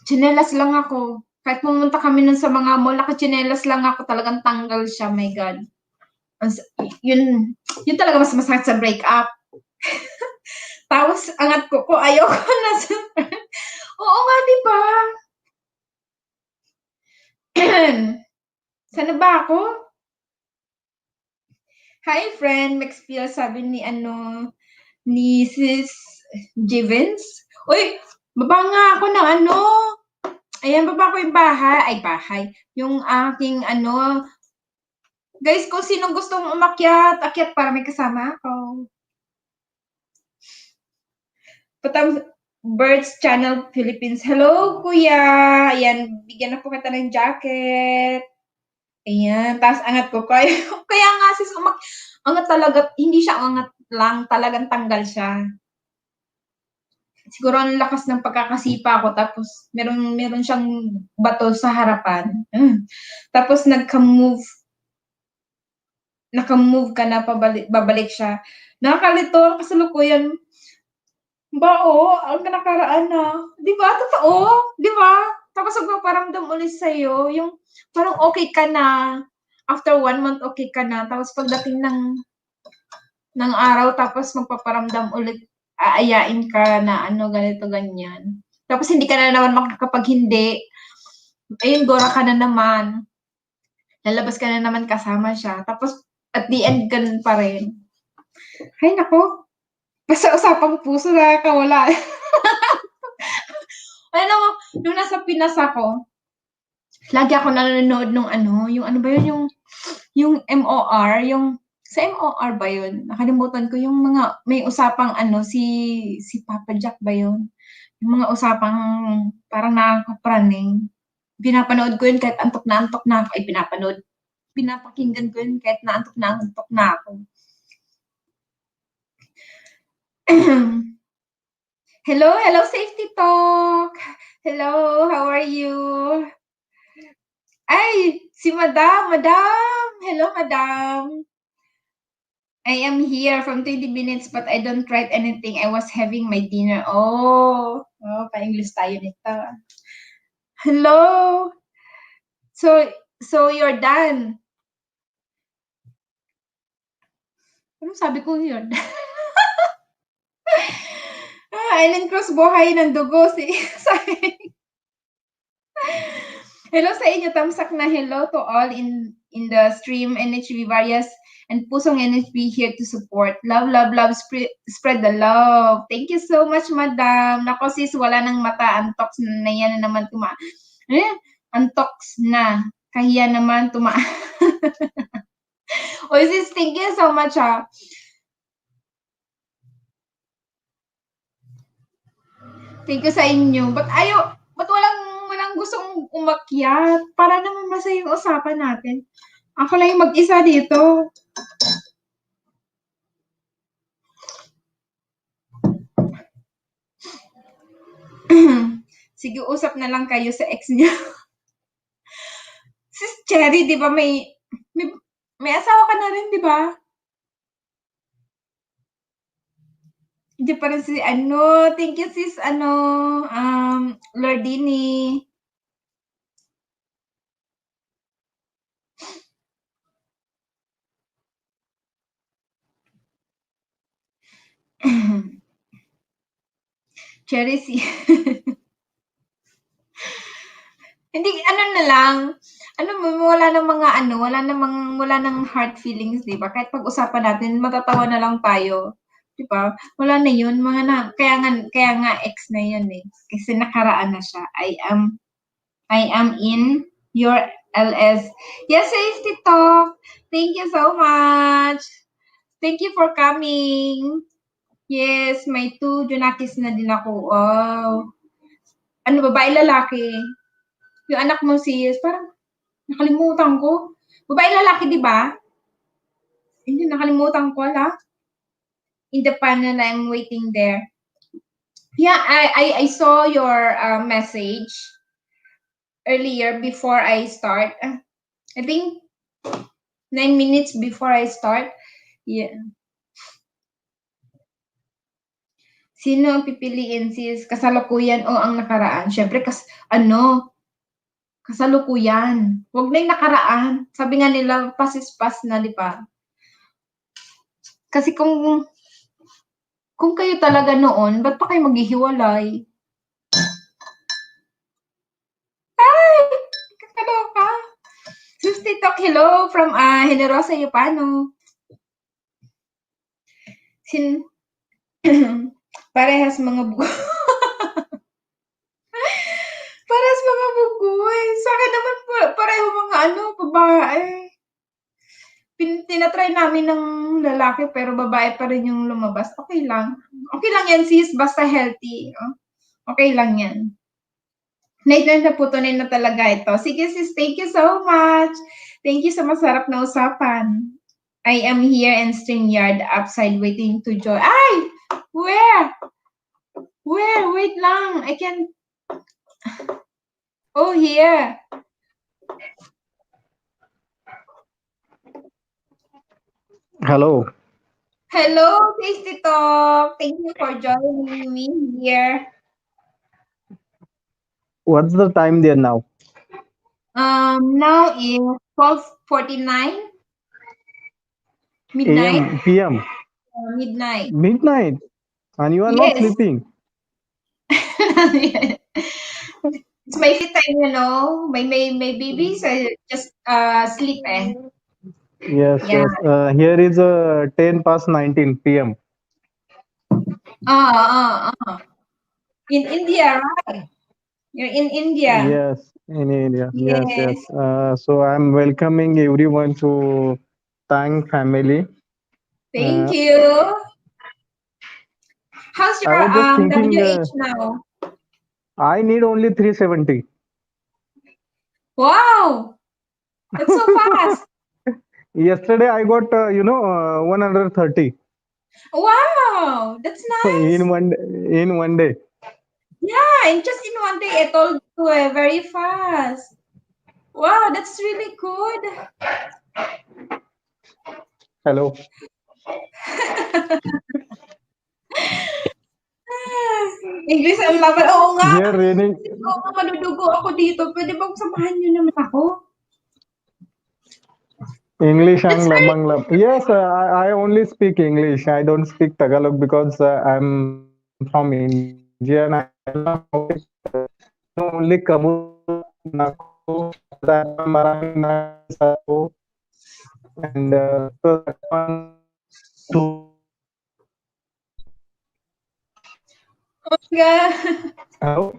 [SPEAKER 1] Tsinelas lang ako. Kahit pumunta kami nun sa mga mall, nakatsinelas lang ako, talagang tanggal siya, my God. Yun talaga mas masakit sa breakup. Tapos, angat ko, ayoko na sa Oo nga, di ba? Sana ba ako? Hi, friend. Max Pia, sabi ni Sis Jivens. Uy, baba nga ako ng ano. Ayan, baba ko yung bahay. Yung aking guys, kung sino gustong umakyat, akyat para may kasama ako. Birds Channel Philippines. Hello, kuya. Ayan, bigyan na po kita ng jacket. Ayan, tapos angat ko. Kaya nga sis, angat talaga, hindi siya angat lang, talagang tanggal siya. Siguro ang lakas ng pagkakasipa ko, tapos meron siyang bato sa harapan. Tapos nakamove ka na, babalik siya. Nakakalito ang kasalukuyan. Ang nakaraan na. Di ba? Totoo? Di ba? Tapos magpaparamdam ulit sa'yo, yung parang okay ka na. After 1 month, okay ka na. Tapos pagdating ng araw, tapos magpaparamdam ulit, aayain ka na ganito, ganyan. Tapos hindi ka na naman makakapaghindi. Ayun, gora ka na naman. Lalabas ka na naman kasama siya. Tapos at the end, ganun pa rin. Ay, nako. Basta usapang puso, nakakawala. Nung nasa Pinas ako, lagi ako nanonood nung yung ano ba yun, yung MOR, sa MOR ba yun? Nakalimutan ko yung mga, may usapang si Papa Jack ba yun? Yung mga usapang parang nakakapraning. Pinapanood ko yun kahit antok na ako. Ay, pinapakinggan ko yun kahit antok na ako. Hello, Safety Talk! Hello, how are you? Ay, Si Madam, Madam! Hello, Madam! I am here from 20 minutes but I don't write anything. I was having my dinner. Pa-English tayo nito. Hello! So you're done. Ano sabi ko yun? Ellen Cruz, buhay ng dugo. Sorry. Hello sa inyo, tamsak na hello to all in the stream, NHB Various and Pusong NHB here to support. Love, love, love, spread the love. Thank you so much, madam. Nako sis, wala nang mata, antox na yan na naman antox na. Kahiya naman Oy sis, thank you so much ha. Thank you sa inyo. Ba't walang gustong umakyat? Para naman masaya yung usapan natin. Ako lang yung mag-isa dito. Sige, usap na lang kayo sa ex niya. Sis Cherry, di ba may asawa ka na rin, di ba? Hindi pa rin thank you sis, Lordini. Cherry, hindi, na lang, wala nang heart feelings, di ba? Kahit pag-usapan natin, matatawa na lang tayo. Di ba? Wala na yun, kaya nga ex na yun eh. Kasi nakaraan na siya. I am in your LS. Yes, Safety Talk. Thank you so much. Thank you for coming. Yes, may 2 Junakis na din ako. Wow. Ano, babae, lalaki? Yung anak mo parang nakalimutan ko. Babae, lalaki, di ba? Hindi, nakalimutan ko, In the panel, I'm waiting there. Yeah, I saw your message earlier before I start. I think 9 minutes before I start. Yeah. Sino ang pipiliin sis? Kasalukuyan o ang nakaraan? Syempre, kasalukuyan. Huwag na yung nakaraan. Sabi nga nila, past is past na, di ba? Kasi kung kayo talaga noon, ba't pa kayo maghihiwalay? Ay! Kakaloka. Sus TikTok, hello from Generosa Yupano. Parehas mga Parehas mga bugoy. Sa akin naman pareho mga babae. Tinatry namin ng lalaki pero babae pa rin yung lumabas. Okay lang. Okay lang yan sis, basta healthy. Okay lang yan. Na putunin na talaga ito. Sige sis, thank you so much. Thank you sa masarap na usapan. I am here in StreamYard upside waiting to join. Ay! Where? Wait lang. I can... Oh, here.
[SPEAKER 2] Hello.
[SPEAKER 1] Hello, Tasty Talk. Thank you for joining me here.
[SPEAKER 2] What's the time there now?
[SPEAKER 1] Now is 12:49. Midnight.
[SPEAKER 2] AM, PM.
[SPEAKER 1] Midnight.
[SPEAKER 2] Midnight. And you are not sleeping.
[SPEAKER 1] It's my free time, My babies just sleep.
[SPEAKER 2] Yes,
[SPEAKER 1] Yeah.
[SPEAKER 2] yes. Here is 10 past 19 PM.
[SPEAKER 1] In India, right? You're in India.
[SPEAKER 2] Yes, in India.
[SPEAKER 1] Yes.
[SPEAKER 2] Yes. So I'm welcoming everyone to Tang family.
[SPEAKER 1] Thank you. How's your
[SPEAKER 2] I was just thinking,
[SPEAKER 1] WH now?
[SPEAKER 2] I need only 370.
[SPEAKER 1] Wow, that's so fast.
[SPEAKER 2] Yesterday I got 130
[SPEAKER 1] Wow, that's nice.
[SPEAKER 2] in one day.
[SPEAKER 1] Yeah, and just in one day, I told you very fast. Wow, that's really good.
[SPEAKER 2] Hello.
[SPEAKER 1] Ah, English ang laban. Oo nga.
[SPEAKER 2] Here raining
[SPEAKER 1] Oo nga, madudugo ako dito. Pwede bang samahan niyo naman ako?
[SPEAKER 2] English ang
[SPEAKER 1] That's very
[SPEAKER 2] lamang lam. Yes, I only speak English. I don't speak Tagalog because I'm from India and I don't know how to speak. No, only kamu nako that one marami na sato and so that one to
[SPEAKER 1] oh my God.
[SPEAKER 2] hello.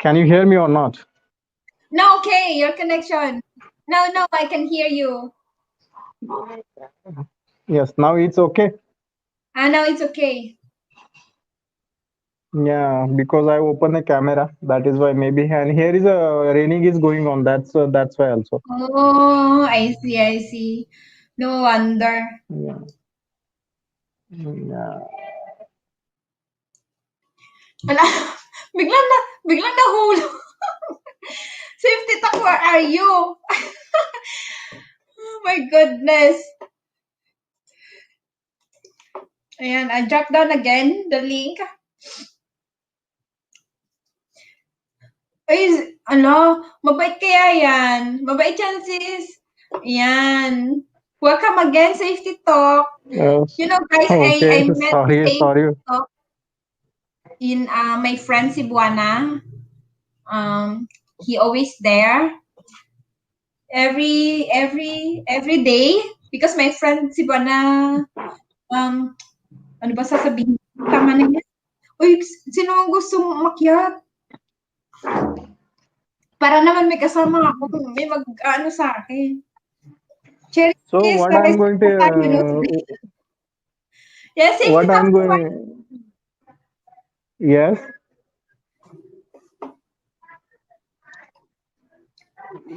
[SPEAKER 2] Can you hear me or not?
[SPEAKER 1] No, okay, your connection. No, no, I can hear you.
[SPEAKER 2] Yes, now it's okay.
[SPEAKER 1] Now it's okay.
[SPEAKER 2] Yeah, because I open the camera. That is why maybe. And here is a raining is going on. That's why also.
[SPEAKER 1] Oh, I see, I see. No wonder.
[SPEAKER 2] Yeah, yeah.
[SPEAKER 1] Wala, biglang nahulog. Safety talk, where are you? Oh my goodness. Ayan, I drop down again the link. Ay, mabait kaya yan. Mabait yan, sis. Ayan. Welcome again, Safety Talk.
[SPEAKER 2] Yes.
[SPEAKER 1] You know, guys, I
[SPEAKER 2] Okay.
[SPEAKER 1] met Safety
[SPEAKER 2] Sorry.
[SPEAKER 1] Talk in my friend si Buana. He always there every day because my friend si Buana, ano ba sasabihin? Tama na yan. Uy, sino ang gusto umakyat? Para naman may kasama ako, may mag-ano sa akin. Cherry
[SPEAKER 2] So
[SPEAKER 1] is,
[SPEAKER 2] what I'm going to
[SPEAKER 1] tayo, no? Yeah, Safety
[SPEAKER 2] what
[SPEAKER 1] Talk.
[SPEAKER 2] I'm going. Yes.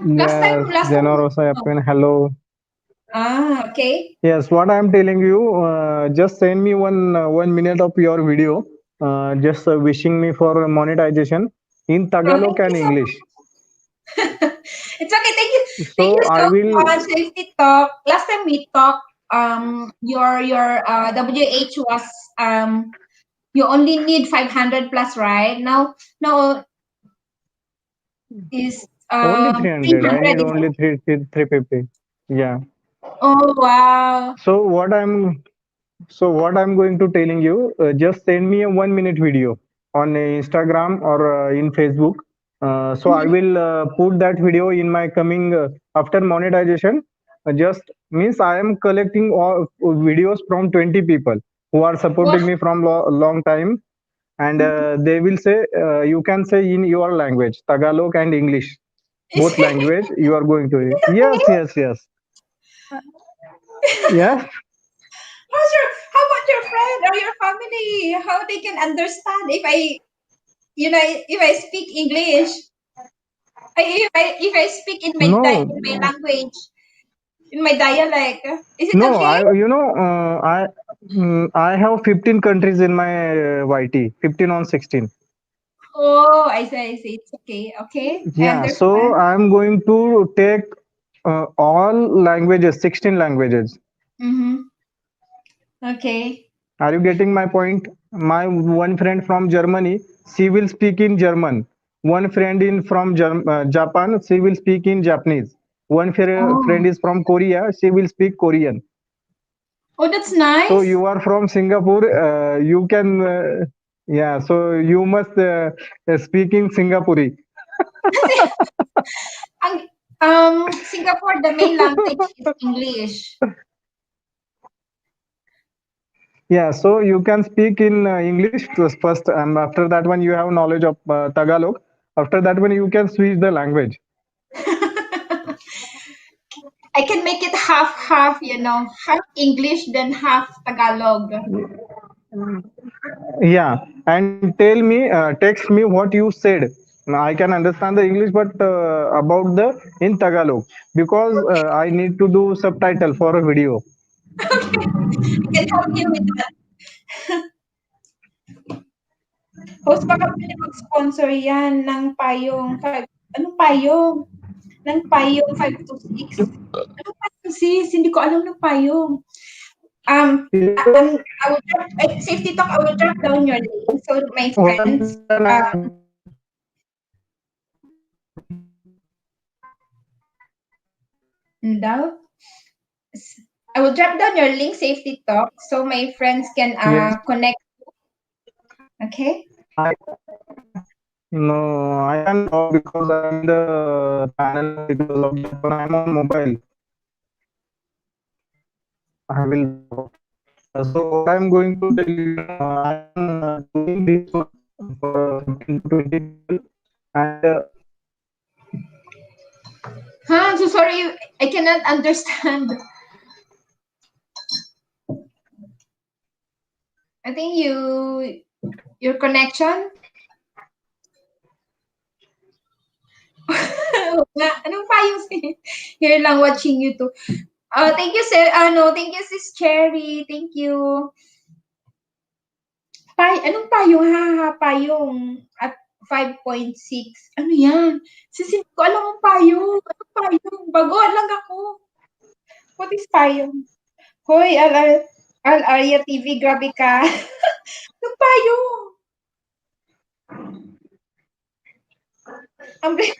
[SPEAKER 2] Yes.
[SPEAKER 1] Last time,
[SPEAKER 2] Generosa Appin. Hello.
[SPEAKER 1] okay.
[SPEAKER 2] Yes. What I'm telling you. Just send me 1 minute of your video. Just wishing me for monetization in
[SPEAKER 1] Oh,
[SPEAKER 2] Tagalog
[SPEAKER 1] thank you
[SPEAKER 2] and
[SPEAKER 1] so
[SPEAKER 2] English.
[SPEAKER 1] It's okay. Thank
[SPEAKER 2] So
[SPEAKER 1] you
[SPEAKER 2] I
[SPEAKER 1] so
[SPEAKER 2] will.
[SPEAKER 1] much, Safety Talk. Last time we talked, your WH was you only need 500 plus, right? Now is
[SPEAKER 2] Only 300. I
[SPEAKER 1] 300.
[SPEAKER 2] need only 350. Yeah.
[SPEAKER 1] Oh wow.
[SPEAKER 2] So what I'm going to telling you, just send me a 1 minute video on Instagram or in Facebook. So I
[SPEAKER 1] Mhm.
[SPEAKER 2] will put that video in my coming after monetization. Just means I am collecting all videos from 20 people who are
[SPEAKER 1] Wow.
[SPEAKER 2] supporting me from long time, and they will say you can say in your language, Tagalog and English,
[SPEAKER 1] Is
[SPEAKER 2] both language you are going to.
[SPEAKER 1] it
[SPEAKER 2] Yes,
[SPEAKER 1] okay?
[SPEAKER 2] yes, yes, yes.
[SPEAKER 1] How about your friend or your family? How they can understand if if I speak English? If I speak in in my
[SPEAKER 2] No,
[SPEAKER 1] language, in my dialect, is it
[SPEAKER 2] no,
[SPEAKER 1] okay?
[SPEAKER 2] I have 15 countries in my YT, 15 on 16.
[SPEAKER 1] Oh, I see. It's okay. Okay, I
[SPEAKER 2] Yeah, so
[SPEAKER 1] understand.
[SPEAKER 2] I'm going to take all languages, 16 languages.
[SPEAKER 1] Mm-hmm. Okay.
[SPEAKER 2] Are you getting my point? My one friend from Germany, she will speak in German. One friend in from Japan, she will speak in Japanese. One friend
[SPEAKER 1] Oh,
[SPEAKER 2] is from Korea, she will speak Korean.
[SPEAKER 1] oh, that's
[SPEAKER 2] So
[SPEAKER 1] nice.
[SPEAKER 2] you are from Singapore. You can, yeah. So you must speak in Singaporean.
[SPEAKER 1] Ang Singapore, the main language is English.
[SPEAKER 2] Yeah. So you can speak in English first, and after that one you have knowledge of Tagalog. After that one you can switch the language.
[SPEAKER 1] I can make it half, half English then half Tagalog.
[SPEAKER 2] Yeah, and tell me, text me what you said. Now, I can understand the English, but about the in Tagalog because I need to do subtitle for a video.
[SPEAKER 1] Okay, I can help you with that. Host, baka pwede mag-sponsor yan ng payong anong payong? Ng payong 5 to 6. Anong payong sis? Hindi ko alam ng payong. Um, I will drop, safety talk, I will drop down your link so my friends, daw, I will drop down your link, safety talk, so my friends can
[SPEAKER 2] Yes.
[SPEAKER 1] connect. Okay?
[SPEAKER 2] No, I can't talk because I'm in the channel because of that one. I'm on mobile. I will talk. So what I'm going to tell you, I'm doing this one for 15 to 20 people, and
[SPEAKER 1] Huh? I'm so sorry, I cannot understand. I think your connection. Anong payong sis? Here lang watching you too. Thank you, sir. No, thank you, sis Cherry. Thank you. Anong payong? Payong at 5.6. Ano yan? Sis, hindi ko alam ang payong. Anong payong? Bago lang ako. What is payong? Hoy, Al-Arya TV, grabe ka. Anong payong? Umbrella.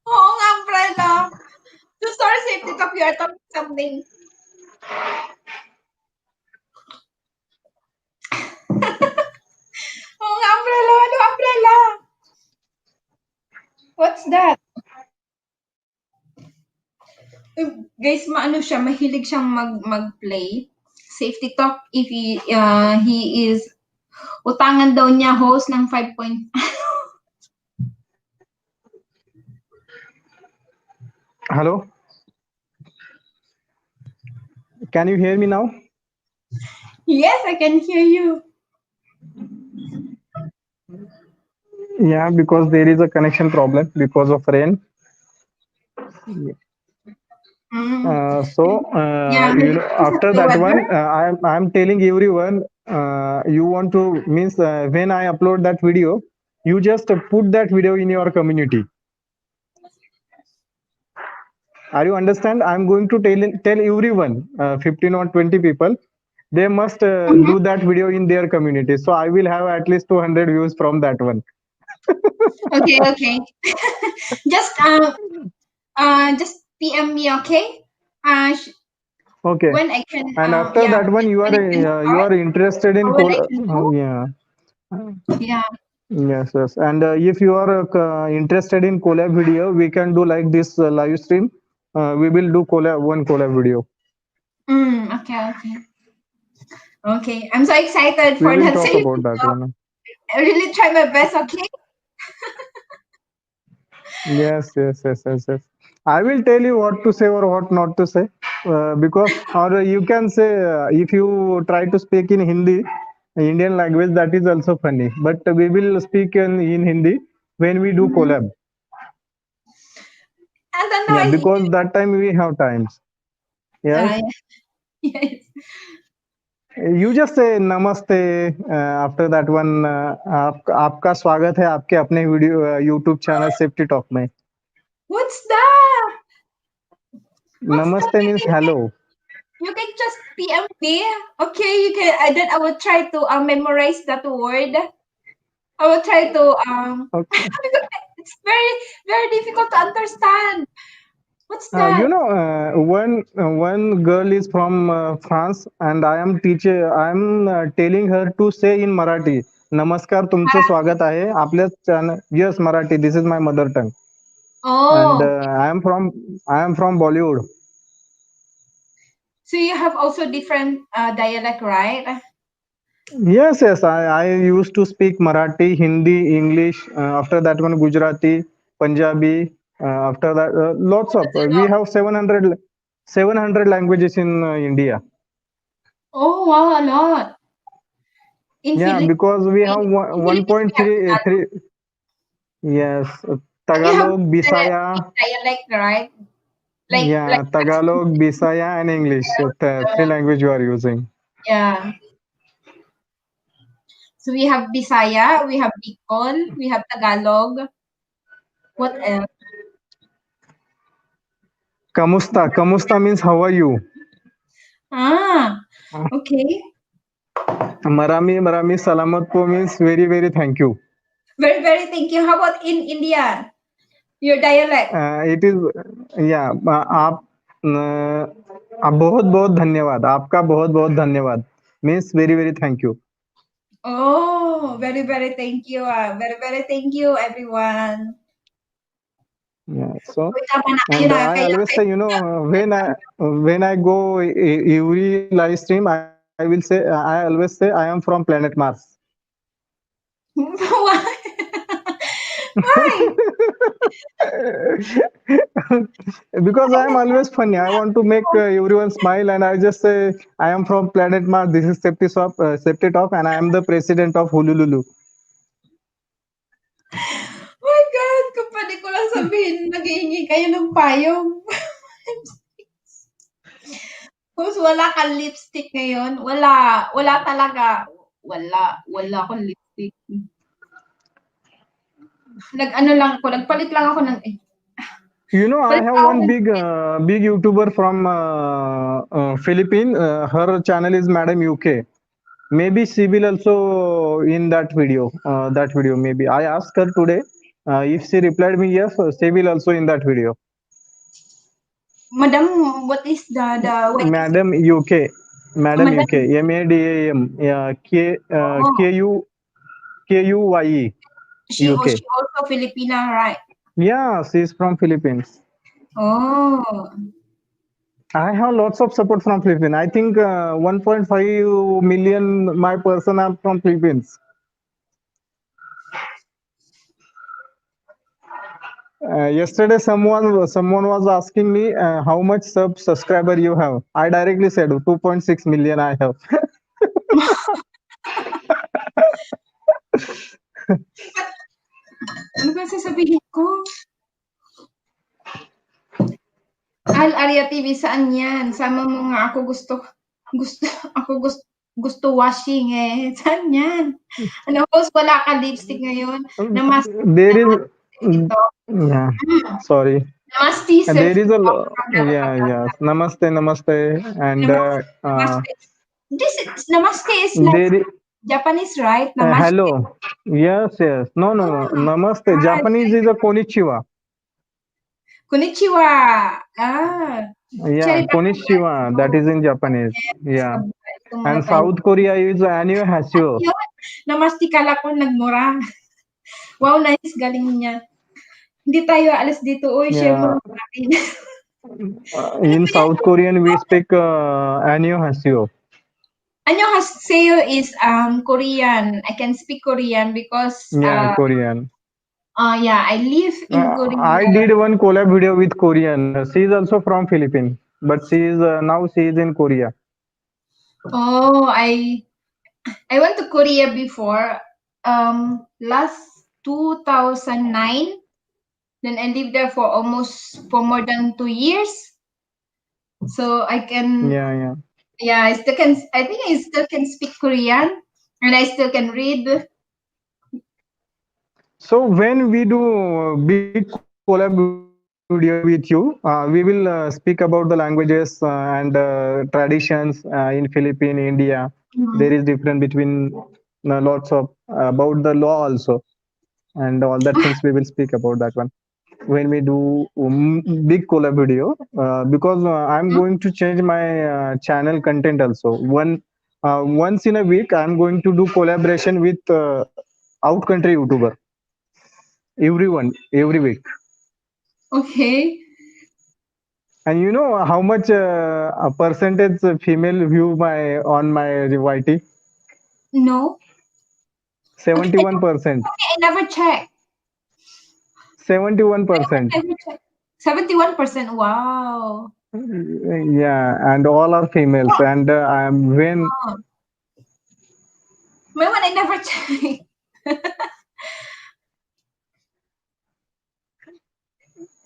[SPEAKER 1] Oo nga, umbrella. To store safety cup, you are talking something. Oo nga, umbrella. Ano umbrella? What's that? Guys, maano siya, mahilig siyang mag-play. Safety talk if he is utangan daw niya host ng 5 point.
[SPEAKER 2] hello, can you hear me now?
[SPEAKER 1] Yes, I can hear you.
[SPEAKER 2] Yeah, because there is a connection problem because of rain.
[SPEAKER 1] Yeah,
[SPEAKER 2] After
[SPEAKER 1] the
[SPEAKER 2] that
[SPEAKER 1] weather.
[SPEAKER 2] one, I'm telling everyone, you want to means when I upload that video, you just put that video in your community. Are you understand? I'm going to tell everyone, 15 or 20 people, they must do that video in their community. So I will have at least 200 views from that one.
[SPEAKER 1] Okay, okay. just just PM me, okay?
[SPEAKER 2] Okay.
[SPEAKER 1] When I can
[SPEAKER 2] And after
[SPEAKER 1] yeah,
[SPEAKER 2] that one,
[SPEAKER 1] when I can
[SPEAKER 2] you
[SPEAKER 1] start
[SPEAKER 2] are interested in
[SPEAKER 1] or when I can do.
[SPEAKER 2] yeah.
[SPEAKER 1] Yeah.
[SPEAKER 2] Yes, yes. And if you are interested in collab video, we can do like this live stream. We will do one collab video.
[SPEAKER 1] Okay, okay. Okay. I'm so excited
[SPEAKER 2] We
[SPEAKER 1] for
[SPEAKER 2] will
[SPEAKER 1] that
[SPEAKER 2] talk
[SPEAKER 1] safety
[SPEAKER 2] about that
[SPEAKER 1] talk.
[SPEAKER 2] one.
[SPEAKER 1] I really try my best, okay?
[SPEAKER 2] Yes, yes, yes, yes, yes. I will tell you what to say or what not to say. Because, or you can say, if you try to speak in Hindi, Indian language, that is also funny. But we will speak in Hindi when we do
[SPEAKER 1] Mm-hmm.
[SPEAKER 2] collab.
[SPEAKER 1] I don't know.
[SPEAKER 2] Yeah, because that time we have times. Yes.
[SPEAKER 1] Yeah, yes.
[SPEAKER 2] You just say namaste. After that one, आपका स्वागत है आपके अपने video YouTube channel safety talk में.
[SPEAKER 1] What's that? What's that?
[SPEAKER 2] Namaste means hello.
[SPEAKER 1] You can just PM me. Okay, you can. Then I will try to memorize that word. I will try to
[SPEAKER 2] Okay.
[SPEAKER 1] because it's very difficult to understand. What's that?
[SPEAKER 2] One girl is from France, and I am teacher. I am telling her to say in Marathi. नमस्कार तुमचं स्वागत आहे आपल्या channel. Yes, Marathi. This is my mother tongue, and
[SPEAKER 1] Oh,
[SPEAKER 2] I am from Bollywood.
[SPEAKER 1] so you have also different dialect, right?
[SPEAKER 2] Yes, yes. I used to speak Marathi, Hindi, English. After that one, Gujarati, Punjabi. After that, lots of. We have 700 languages in India.
[SPEAKER 1] Oh wow, a lot. In
[SPEAKER 2] Yeah, because we have
[SPEAKER 1] Philippines, we have
[SPEAKER 2] 1.3 three. Yes,
[SPEAKER 1] you have
[SPEAKER 2] Tagalog,
[SPEAKER 1] this
[SPEAKER 2] Bisaya.
[SPEAKER 1] dialect, right? Like
[SPEAKER 2] Yeah, Tagalog, Bisaya, and English. Three language you are using.
[SPEAKER 1] yeah. So we have Bisaya, we have Bicol, we have Tagalog. What else?
[SPEAKER 2] Kamusta. Kamusta means how are you?
[SPEAKER 1] Ah, okay.
[SPEAKER 2] Marami, Marami, Salamat po means very, very thank you.
[SPEAKER 1] Very, very thank you. How about in India? Your dialect?
[SPEAKER 2] It is, yeah, आप बहुत बहुत धन्यवाद, आपका बहुत बहुत धन्यवाद means very, very thank you.
[SPEAKER 1] Oh, very, very thank you. Very, very thank you, everyone.
[SPEAKER 2] Yeah, so,
[SPEAKER 1] Uy, tama na kayo
[SPEAKER 2] and
[SPEAKER 1] na.
[SPEAKER 2] I
[SPEAKER 1] Kailan
[SPEAKER 2] always
[SPEAKER 1] kayo?
[SPEAKER 2] say, when I go every live stream, I will say, I always say I am from planet Mars.
[SPEAKER 1] Why? Why?
[SPEAKER 2] Because I am always funny. I want to make everyone smile, and I just say I am from planet Mars. This is Septi Top, and I am the president of Hulululu.
[SPEAKER 1] My God, kapatid ko lang sabihin, naghihingi kayo ng payong. Kung wala kang lipstick ngayon, wala talaga. Wala akong lipstick. Nag-ano lang ako, nagpalit lang ako ng,
[SPEAKER 2] I
[SPEAKER 1] palit
[SPEAKER 2] have
[SPEAKER 1] lang ako
[SPEAKER 2] one
[SPEAKER 1] ng,
[SPEAKER 2] big YouTuber from Philippines. Her channel is Madam UK. Maybe she will also in that video. That video maybe. I asked her today. If she replied me yes, she will also in that video.
[SPEAKER 1] Madam, what is what is,
[SPEAKER 2] Madam UK. Madam UK.
[SPEAKER 1] Madam,
[SPEAKER 2] MADAM. Yeah,
[SPEAKER 1] oh,
[SPEAKER 2] KUYE. UK.
[SPEAKER 1] she also Filipina, right?
[SPEAKER 2] Yeah, she's from Philippines.
[SPEAKER 1] Oh,
[SPEAKER 2] I have lots of support from Philippines. I think 1.5 million my person are from Philippines. Yesterday, someone was asking me how much subscriber you have. I directly said 2.6 million I have.
[SPEAKER 1] ano ba sasabihin ko? Al Arya TV, saan yan? Sama mo nga ako gusto, ako gusto washing eh. Saan yan? Ano, host, wala ka lipstick ngayon.
[SPEAKER 2] There is,
[SPEAKER 1] Ito.
[SPEAKER 2] yeah, sorry.
[SPEAKER 1] Namaste, sir.
[SPEAKER 2] There is yeah, yes. Namaste, namaste. And
[SPEAKER 1] Namaste. Namaste is like
[SPEAKER 2] there,
[SPEAKER 1] Japanese, right? Namaste.
[SPEAKER 2] hello. Yes, yes. No, no, no.
[SPEAKER 1] Oh,
[SPEAKER 2] Namaste.
[SPEAKER 1] God.
[SPEAKER 2] Japanese is a konnichiwa.
[SPEAKER 1] Konnichiwa. Ah.
[SPEAKER 2] Yeah,
[SPEAKER 1] Cherry
[SPEAKER 2] konnichiwa. That is in Japanese.
[SPEAKER 1] Yes,
[SPEAKER 2] Yeah.
[SPEAKER 1] itong mga
[SPEAKER 2] And
[SPEAKER 1] tayo.
[SPEAKER 2] South Korea is annyeonghaseyo.
[SPEAKER 1] Yun, namaste kala ko nagmura. Wow, nice. Galing niya. Hindi tayo alas dito. Uy, share mo
[SPEAKER 2] Yeah.
[SPEAKER 1] lang natin. Ano
[SPEAKER 2] In
[SPEAKER 1] ba yan?
[SPEAKER 2] South Korean, we speak annyeonghaseyo.
[SPEAKER 1] Annyeonghaseyo is Korean. I can speak Korean because
[SPEAKER 2] Yeah, Korean.
[SPEAKER 1] yeah, I live in
[SPEAKER 2] I
[SPEAKER 1] Korea.
[SPEAKER 2] did one collab video with Korean. She is also from Philippines, but she is now she is in Korea.
[SPEAKER 1] Oh, I went to Korea before. Last 2009. Then I lived there for more than 2 years. So I can,
[SPEAKER 2] Yeah, yeah.
[SPEAKER 1] yeah, I think I still can speak Korean and I still can read.
[SPEAKER 2] So when we do big collab video with you, we will speak about the languages and traditions in Philippines, India. There is difference between lots of about the law also, and all that things we will speak about that one when we do big collab video. Because I'm going to change my channel content also. Once in a week, I'm going to do collaboration with out country YouTuber. Everyone, every week.
[SPEAKER 1] Okay.
[SPEAKER 2] And you know how much a percentage female view my on my YT?
[SPEAKER 1] No. Okay,
[SPEAKER 2] 71%.
[SPEAKER 1] I never checked. I
[SPEAKER 2] 71%.
[SPEAKER 1] never checked. 71%. Wow.
[SPEAKER 2] Yeah, and all are females. And when
[SPEAKER 1] Oh. My one, I never checked.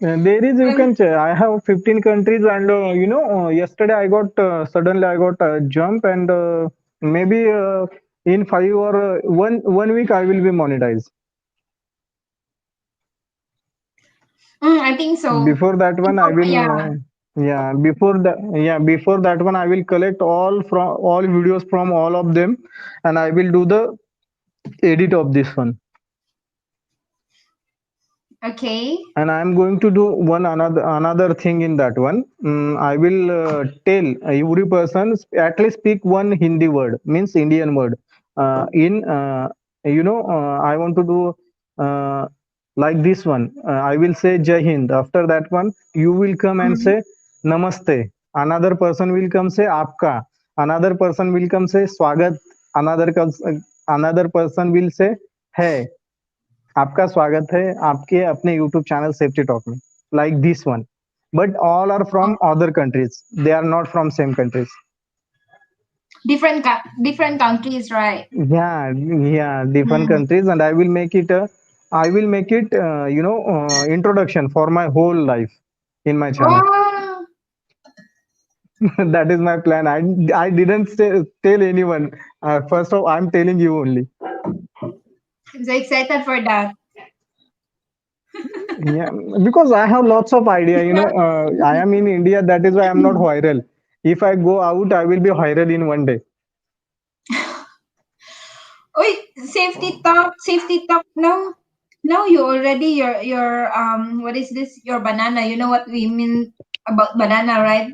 [SPEAKER 2] there is, you can check. I have 15 countries, and yesterday I got suddenly I got a jump, and maybe In 5 or 1 week, I will be monetized.
[SPEAKER 1] I think so.
[SPEAKER 2] Before that one, I will.
[SPEAKER 1] Yeah.
[SPEAKER 2] Yeah, before that one, I will collect all videos from all of them, and I will do the edit of this one.
[SPEAKER 1] Okay.
[SPEAKER 2] And I'm going to do one another thing in that one. I will tell every person at least speak one Hindi word, means Indian word, in I want to do uh, like this one. I will say Jai Hind. After that one, you will come and
[SPEAKER 1] Mhm.
[SPEAKER 2] say Namaste. Another person will come say Aapka. Another person will come say Swagat. Another person will say Hey. आपका स्वागत है आपके अपने YouTube channel safety talk में, like this one. But all are from other countries, they are not from same countries.
[SPEAKER 1] Different countries, right?
[SPEAKER 2] Yeah, different
[SPEAKER 1] Mm.
[SPEAKER 2] countries, and I will make it introduction for my whole life in my channel.
[SPEAKER 1] Oh,
[SPEAKER 2] That is my plan. I didn't tell anyone. First of all, I'm telling you only.
[SPEAKER 1] I'm so excited for that.
[SPEAKER 2] Yeah, because I have lots of idea. I am in India. That is why I'm not viral. If I go out, I will be viral in one day.
[SPEAKER 1] Wait, safety talk. No, no, you already what is this? Your banana. You know what we mean about banana, right?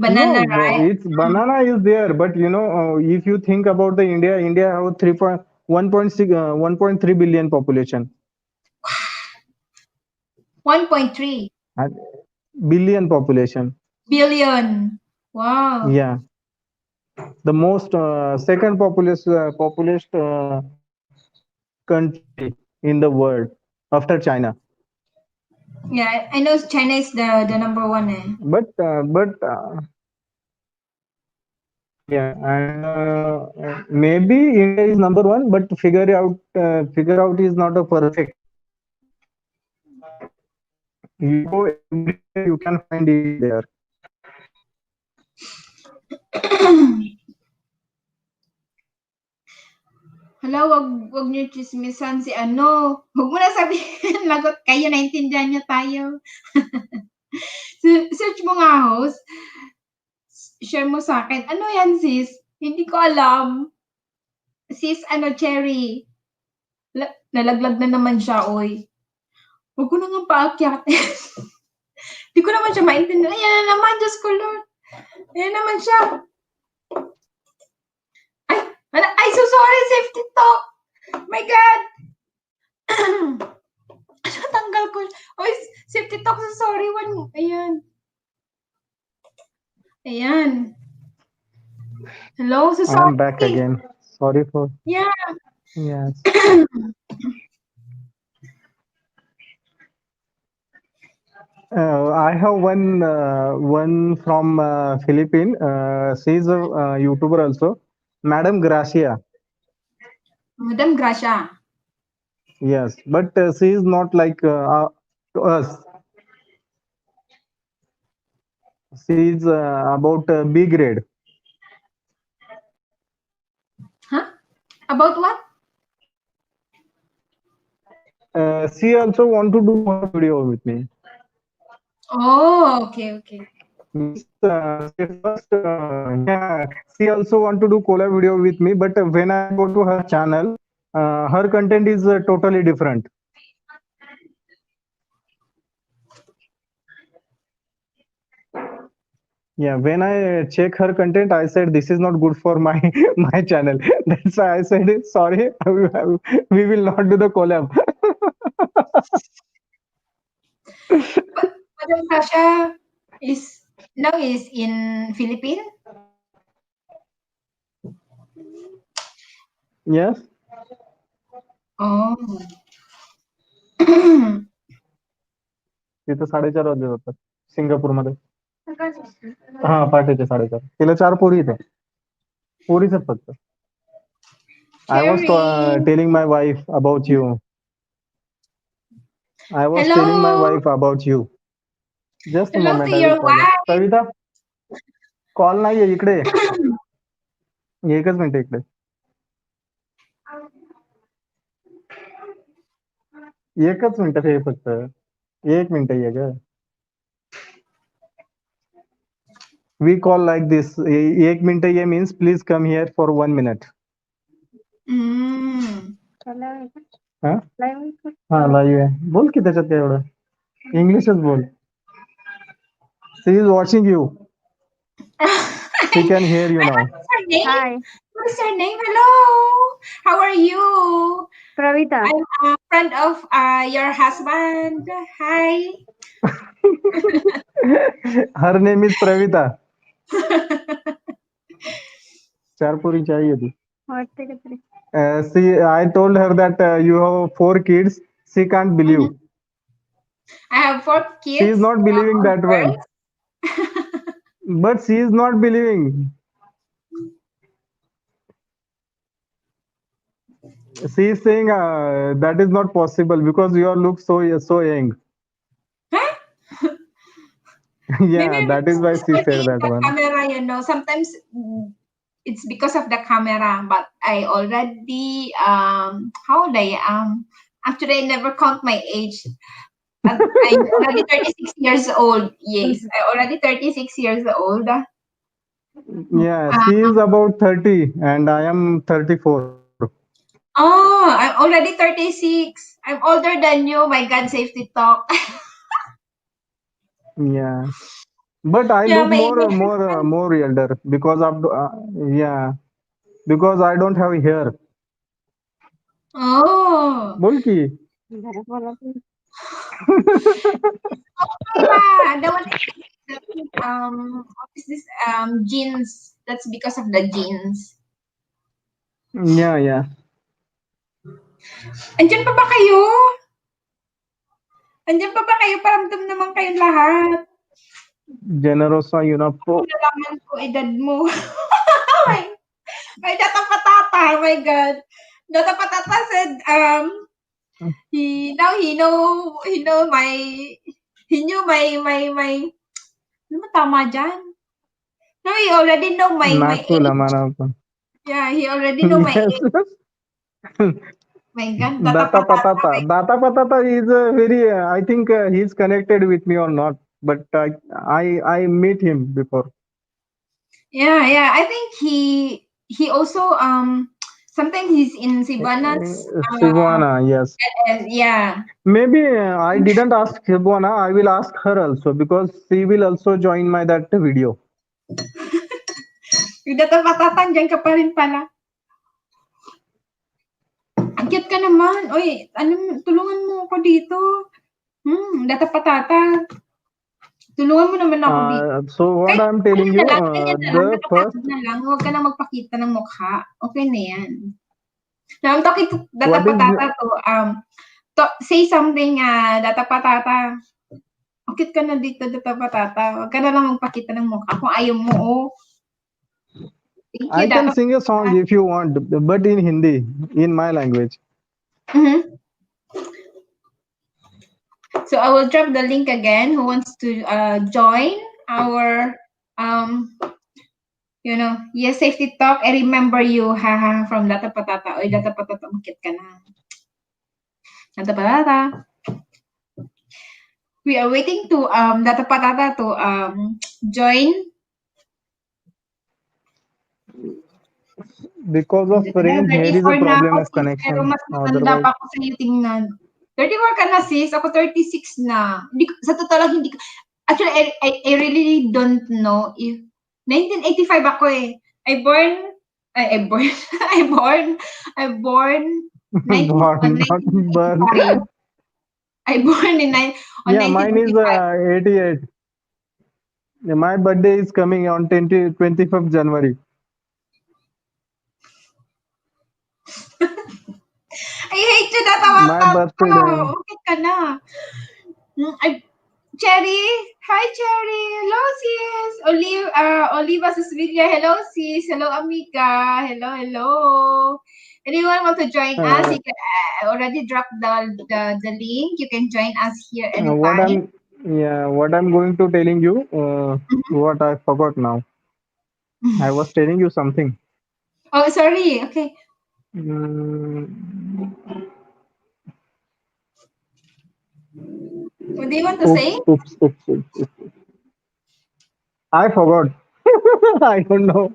[SPEAKER 1] Banana,
[SPEAKER 2] No,
[SPEAKER 1] right?
[SPEAKER 2] it's banana is there, but if you think about the India have 1.6, 1.3 billion population.
[SPEAKER 1] 1.3
[SPEAKER 2] Uh, billion population.
[SPEAKER 1] billion. Wow.
[SPEAKER 2] Yeah, the most second populous country in the world after China.
[SPEAKER 1] Yeah, I know China is the number one. Eh.
[SPEAKER 2] But yeah, and maybe India is number one, but figure out is not a perfect. You go everywhere, you can find India there.
[SPEAKER 1] Hala, wag niyo chismisan si ano. Wag mo na sabihin, lagot kayo, naintindihan niyo tayo. Search mo nga, host. Share mo sa akin. Ano yan, sis? Hindi ko alam. Sis, ano, Cherry. Nalaglag na naman siya, oy. Huwag ko na nga paakyatin. Hindi ko naman siya maintindihan. Ayan na naman, Diyos ko, Lord. Ayan naman siya. Ay, so sorry, safety talk. My God. Tanggal ko. Oy, safety talk, so sorry. Ayan. Ayan. Hello, so
[SPEAKER 2] I am back
[SPEAKER 1] sorry.
[SPEAKER 2] again. Sorry for
[SPEAKER 1] Yeah.
[SPEAKER 2] yes. I have one from Philippine. She's a YouTuber also, Madam Gracia.
[SPEAKER 1] Madam Gracia.
[SPEAKER 2] Yes, but she is not like to us. She is about B grade.
[SPEAKER 1] Huh? About what?
[SPEAKER 2] She also want to do collab video with me.
[SPEAKER 1] Oh, okay, okay.
[SPEAKER 2] Means she first yeah, she also want to do collab video with me, but when I go to her channel, her content is totally different. Yeah, when I check her content, I said this is not good for my my channel. That's why I said sorry, we will not do the collab.
[SPEAKER 1] But Madam Gracia is now is in Philippines.
[SPEAKER 2] Yes,
[SPEAKER 1] Oh.
[SPEAKER 2] तिथं 4:30 वाजले होतात सिंगापूरमध्ये. हा पहाटेचे 4:30. तिला 4 पोरी आहेत. पोरीच आहेत फक्त. I was
[SPEAKER 1] Cherry.
[SPEAKER 2] telling my wife about you. I was telling my
[SPEAKER 1] Hello.
[SPEAKER 2] wife about you. Just a
[SPEAKER 1] Hello to
[SPEAKER 2] moment, I will
[SPEAKER 1] your
[SPEAKER 2] call her.
[SPEAKER 1] wife.
[SPEAKER 2] कविता, कॉल नाहीये इकडे ये. एकच मिनिट इकडे. एकच मिनिट रे फक्त. एक मिनिट ये ग. We call like this. एक मिनिट ये means please come here for 1 minute.
[SPEAKER 1] Mm.
[SPEAKER 2] हा हा लाईव्ह आहे. बोल की त्याच्यात काय एवढं. इंग्लिशच बोल. She is watching you. She can hear you now.
[SPEAKER 1] What's her name?
[SPEAKER 3] Hi,
[SPEAKER 1] What's her name? Hello. How are you?
[SPEAKER 3] Pravita.
[SPEAKER 1] I'm a friend of your husband. Hi.
[SPEAKER 2] Her name is Pravita. चार पोरी चाहिए थी.
[SPEAKER 3] वाटते का तरी.
[SPEAKER 2] I told her that you have 4 kids. She can't believe.
[SPEAKER 1] Mhm. I have 4
[SPEAKER 2] She is
[SPEAKER 1] kids,
[SPEAKER 2] not believing
[SPEAKER 1] all
[SPEAKER 2] that one.
[SPEAKER 1] girls.
[SPEAKER 2] But she is not believing. She is saying that is not possible because you look so young.
[SPEAKER 1] Huh?
[SPEAKER 2] Yeah,
[SPEAKER 1] Maybe
[SPEAKER 2] that is
[SPEAKER 1] because
[SPEAKER 2] why
[SPEAKER 1] it's
[SPEAKER 2] she said
[SPEAKER 1] working
[SPEAKER 2] that
[SPEAKER 1] the
[SPEAKER 2] one.
[SPEAKER 1] camera, sometimes it's because of the camera, but I already how old I am. Actually I never count my age. I'm already 36 years old. Yes, I already 36 years old.
[SPEAKER 2] Yeah,
[SPEAKER 1] Uh,
[SPEAKER 2] she is about 30 and I am 34.
[SPEAKER 1] oh, I'm already 36. I'm older than you. My God, safety talk.
[SPEAKER 2] Yeah, but I
[SPEAKER 1] Yeah,
[SPEAKER 2] look
[SPEAKER 1] my
[SPEAKER 2] more elder because of yeah, because I don't have hair.
[SPEAKER 1] oh.
[SPEAKER 2] बोल की.
[SPEAKER 3] जरा बोला तरी.
[SPEAKER 1] Okay lah. The one that what is this jeans? That's because of the jeans.
[SPEAKER 2] Yeah, yeah.
[SPEAKER 1] Andiyan pa ba kayo? Andiyan pa ba kayo? Paramdam naman kayong lahat.
[SPEAKER 2] Generosa
[SPEAKER 1] Kung
[SPEAKER 2] Yunapo.
[SPEAKER 1] nalaman ko edad mo. my, my data patata. Oh my God. Data patata said, he knew my, ano ba tama dyan? No, he already know my
[SPEAKER 2] Nakula
[SPEAKER 1] age.
[SPEAKER 2] mana.
[SPEAKER 1] Yeah, he already know my
[SPEAKER 2] Yes.
[SPEAKER 1] age. My God, data
[SPEAKER 2] Data
[SPEAKER 1] patata.
[SPEAKER 2] Patata. Data Patata is a very. I think he's connected with me or not. But I meet him before.
[SPEAKER 1] Yeah. I think he also sometimes he's in Sivana's
[SPEAKER 2] Shivana, yes.
[SPEAKER 1] yeah.
[SPEAKER 2] Maybe I didn't ask Shivana. I will ask her also because she will also join my that video.
[SPEAKER 1] Yung data patata, dyan ka pa rin pala. Ang cute ka naman. Oy, tulungan mo ako dito. Data patata. Tulungan mo naman ako dito.
[SPEAKER 2] So what
[SPEAKER 1] Kahit
[SPEAKER 2] I'm telling you,
[SPEAKER 1] ganyan na lang,
[SPEAKER 2] the first.
[SPEAKER 1] nakatapos na lang. Huwag ka na magpakita ng mukha. Okay na yan. Now, I'm talking to Data
[SPEAKER 2] What is
[SPEAKER 1] Patata say something, Data Patata. Bakit ka na dito, Data Patata? Huwag ka na lang magpakita ng mukha kung ayaw mo, oh. Thank you,
[SPEAKER 2] I can
[SPEAKER 1] Data
[SPEAKER 2] sing a song
[SPEAKER 1] Patata.
[SPEAKER 2] if you want, but in Hindi, in my language.
[SPEAKER 1] Mhm. So I will drop the link again. Who wants to join our yes, safety talk. I remember you, haha, from Data Patata. Oy, Data Patata, bakit ka na? Data Patata. We are waiting to Data Patata to join.
[SPEAKER 2] Because of rain, here is a
[SPEAKER 1] 34 na
[SPEAKER 2] problem
[SPEAKER 1] ako,
[SPEAKER 2] of
[SPEAKER 1] sis, pero
[SPEAKER 2] connection.
[SPEAKER 1] mas matanda
[SPEAKER 2] Otherwise,
[SPEAKER 1] pa ako sa iyo tingnan. 34 ka na, sis. Ako 36 na. Sa totoo lang, hindi ko. Actually, I really don't know if 1985 ako eh. I born I born I born I born 19
[SPEAKER 2] born, not burn.
[SPEAKER 1] 1985. I born on
[SPEAKER 2] Yeah, mine is
[SPEAKER 1] 1985.
[SPEAKER 2] 88. My birthday is coming on 25th January.
[SPEAKER 1] I hate you,
[SPEAKER 2] My
[SPEAKER 1] natawatan
[SPEAKER 2] birthday
[SPEAKER 1] ka.
[SPEAKER 2] day.
[SPEAKER 1] Bakit ka na? Cherry. Hi, Cherry. Hello, sis. Oliva Susvilla. Hello, sis. Hello, amiga. Hello. Anyone want to join us?
[SPEAKER 2] Uh,
[SPEAKER 1] You can already drop the link. You can join us here
[SPEAKER 2] what
[SPEAKER 1] anytime.
[SPEAKER 2] I'm what I'm going to telling you. What I forgot now. I was telling you something.
[SPEAKER 1] Oh, sorry. Okay.
[SPEAKER 2] Mm,
[SPEAKER 1] What do you want to
[SPEAKER 2] oops,
[SPEAKER 1] say?
[SPEAKER 2] oops, oops, oops, oops. I forgot. I don't know.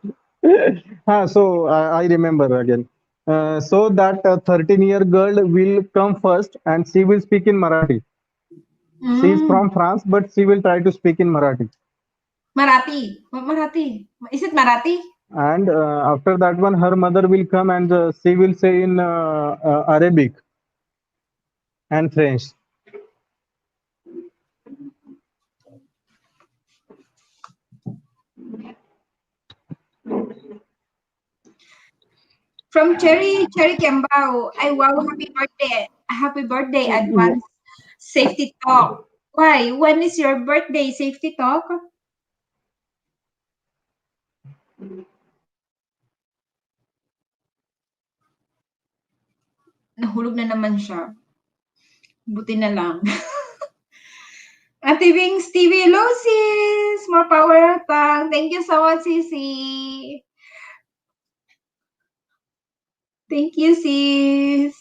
[SPEAKER 2] So I remember again. So that 13-year girl will come first and she will speak in Marathi. She is
[SPEAKER 1] Mm,
[SPEAKER 2] from France, but she will try to speak in Marathi.
[SPEAKER 1] Marathi. Marathi. Is it Marathi?
[SPEAKER 2] And after that one, her mother will come and she will say in Arabic and French.
[SPEAKER 1] From Cherry Kembao. Ay, wow, happy birthday. Happy birthday,
[SPEAKER 2] Yeah.
[SPEAKER 1] advance safety talk. Why? When is your birthday, safety talk? Nahulog na naman siya. Buti na lang. Ate Bing, Stevie, hello sis! More power tang. Thank you so much, Sisi. Thank you, sis.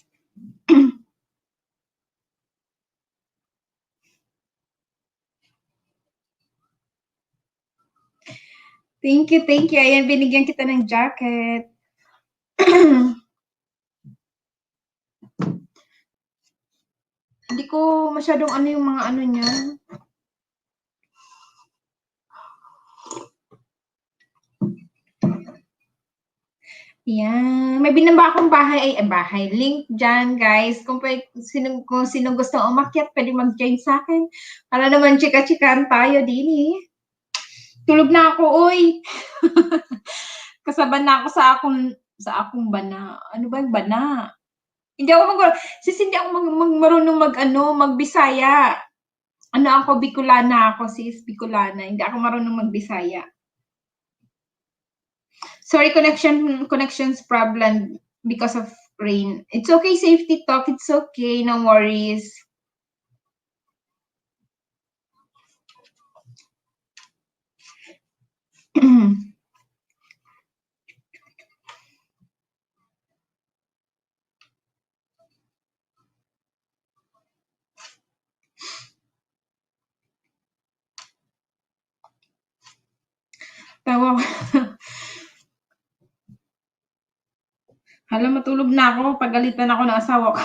[SPEAKER 1] Thank you, thank you. Ayan, binigyan kita ng jacket. Hindi ko masyadong ano yung mga ano niya. Yan. May binaba akong bahay. Ay, bahay. Link dyan, guys. Kung sino gusto umakyat, pwede mag-join sa akin. Para naman chika-chikaan tayo din eh. Tulog na ako, oy. Kasaban na ako sa akong bana. Ano ba yung bana? Hindi ako hindi ako marunong magbisaya. Ano ako, Bicolana ako, sis, Bicolana. Hindi ako marunong magbisaya. Sorry, connections problem because of rain. It's okay, safety talk. It's okay, no worries. Tawa ko. Hala, matulog na ako. Pagalitan ako ng asawa ko.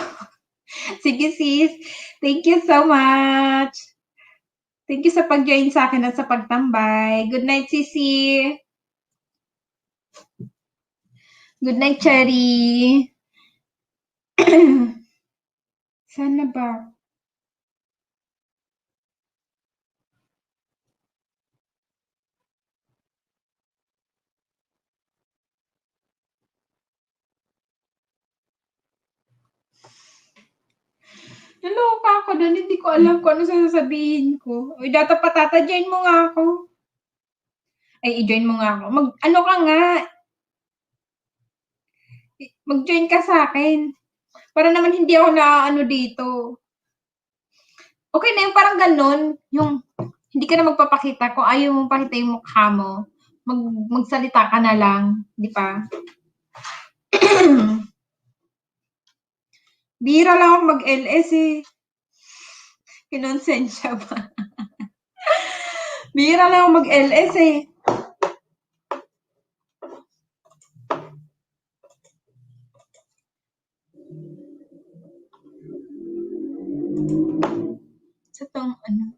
[SPEAKER 1] Sige, sis. Thank you so much. Thank you sa pag-join sa akin at sa pagtambay. Good night, Sisi. Good night, Cherry. Sana ba? Naloka ako doon. Hindi ko alam kung ano sasabihin ko. Uy, data patata, join mo nga ako. Ay, i-join mo nga ako. Ano ka nga? Mag-join ka sa akin. Para naman hindi ako na ano dito. Okay na yung parang ganun. Yung hindi ka na magpapakita. Kung ayaw mong pakita yung mukha mo, magsalita ka na lang. Di ba? Bira lang ako mag-LS eh. Kinonsensya ba? Bira lang ako mag-LS eh. Sa tong ano.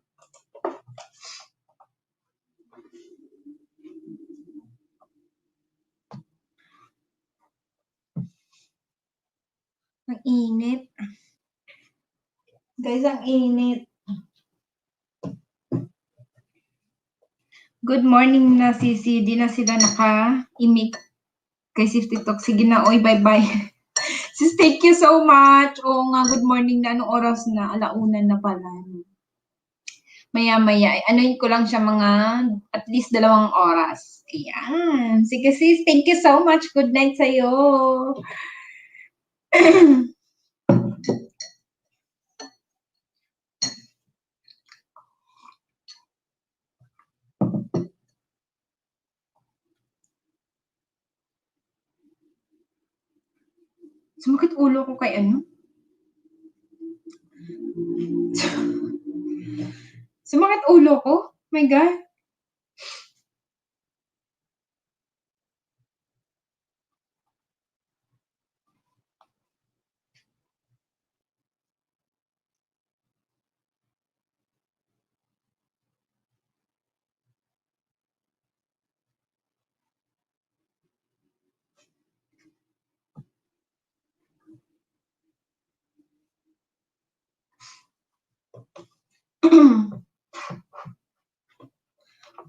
[SPEAKER 1] Ang init. Guys, ang init. Good morning na Sisi. Di na sila naka-imik kay Safety Talk. Sige na, oy, bye-bye. Sis, thank you so much. Oo nga, good morning na. Anong oras na? 1:00 na pala. Maya-maya. Anuin ko lang siya mga at least 2 oras. Ayan. Sige sis, thank you so much. Good night sa'yo. Sumakit ulo ko kay ano? Sumakit ulo ko? My God.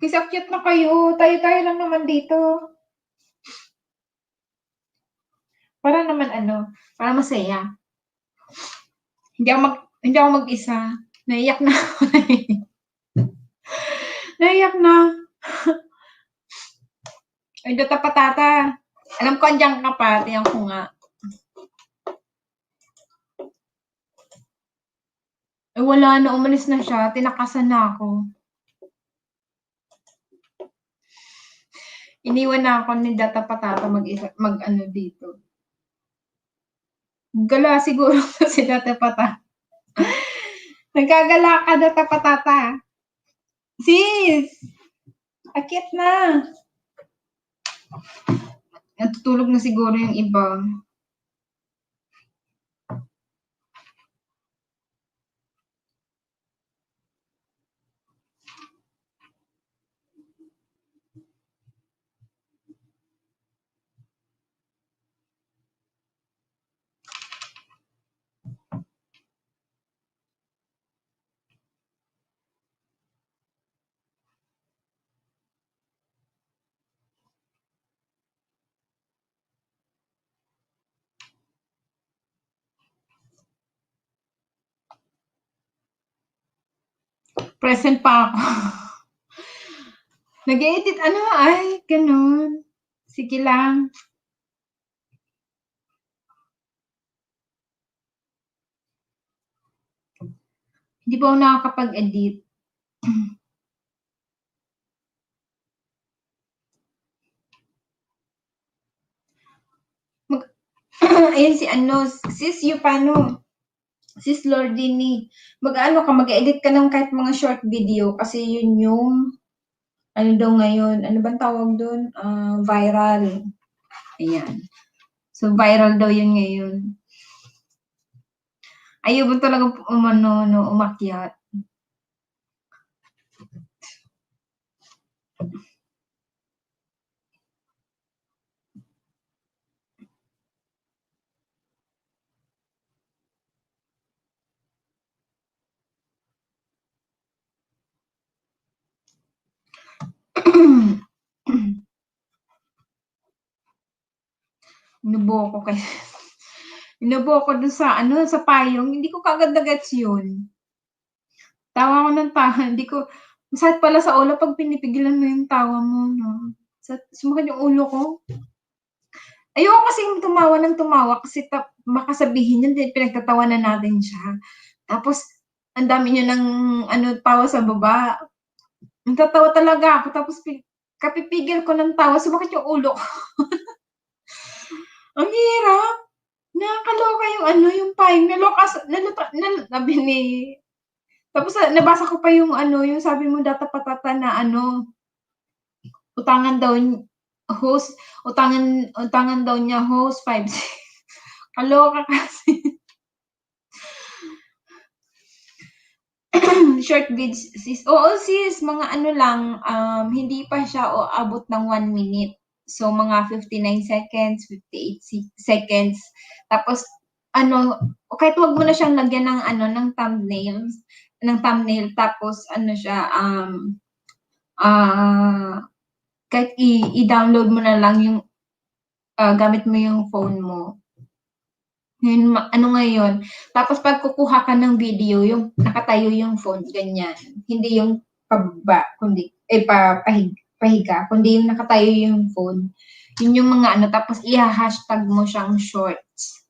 [SPEAKER 1] Kasi cute na kayo. Tayo-tayo lang naman dito. Para naman ano, para masaya. Hindi ako mag-isa. Naiyak na ako. Naiyak na. Ay, data patata. Alam ko andyan ka pa. Tiyan ko nga. Eh, wala na. Umalis na siya. Tinakasan na ako. Iniwan na ako ni data patata mag-ano dito. Gala siguro si data patata. Nagkagala ka data patata. Sis! Akit na. Natutulog na siguro yung iba. Present pa ako. Nag-edit ano? Ay, ganun. Sige lang. Hindi pa ako nakakapag-edit. Ayun si ano, sis Yupano. Sis Lordini. Mag-ano ka, mag-edit ka ng kahit mga short video kasi yun yung ano daw ngayon, ano bang tawag doon? Viral. Ayan. So, viral daw yun ngayon. Ayaw ba talaga umakyat? Inubo ko kasi. Inubo ko dun sa, ano, sa payong. Hindi ko kagad na gets yun. Tawa ko ng tawa. Hindi ko, masakit pala sa ulo pag pinipigilan mo yung tawa mo, no? Sumakit yung ulo ko. Ayoko kasi tumawa ng tumawa kasi baka sabihin yun, pinagtatawanan natin siya. Tapos, ang dami niya ng, ano, tawa sa baba. Nagtatawa talaga ako. Tapos, kapipigil ko ng tawa, sumakit yung ulo ko. Ang hirap. Nakakaloka yung ano, yung payong. Sabi ni, tapos nabasa ko pa yung ano, yung sabi mo data patata na ano, utangan daw host, utangan daw niya host 5. Kaloka kasi. Short vids, sis. Oo, sis, mga ano lang, hindi pa siya abot ng 1 minute. So, mga 59 seconds, 58 seconds. Tapos, ano, kahit wag mo na siyang lagyan ng ano, ng thumbnail, tapos, ano siya, kahit i-download mo na lang yung, gamit mo yung phone mo. Yun, ano ngayon, tapos pag kukuha ka ng video, yung nakatayo yung phone, ganyan. Hindi yung pababa, kundi, pahiga, kundi yung nakatayo yung phone. Yun yung mga ano, tapos i-hashtag mo siyang shorts.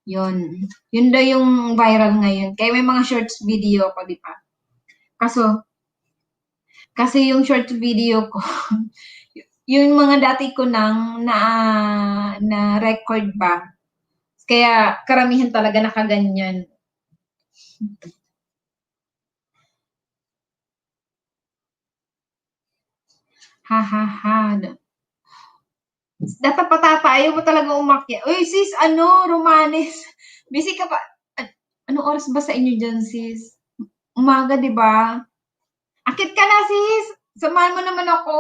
[SPEAKER 1] Yun. Yun daw yung viral ngayon. Kaya may mga shorts video ko, di ba? Kasi yung shorts video ko, yung mga dati ko nang na record ba, Kaya karamihan talaga nakaganyan. Ha, ha, ha. Datapatapa, ayaw mo talaga umakyat. Uy, sis, Romanes? Busy ka pa? Anong oras ba sa inyo dyan, sis? Umaga, di ba? Akit ka na, sis! Samahan mo naman ako.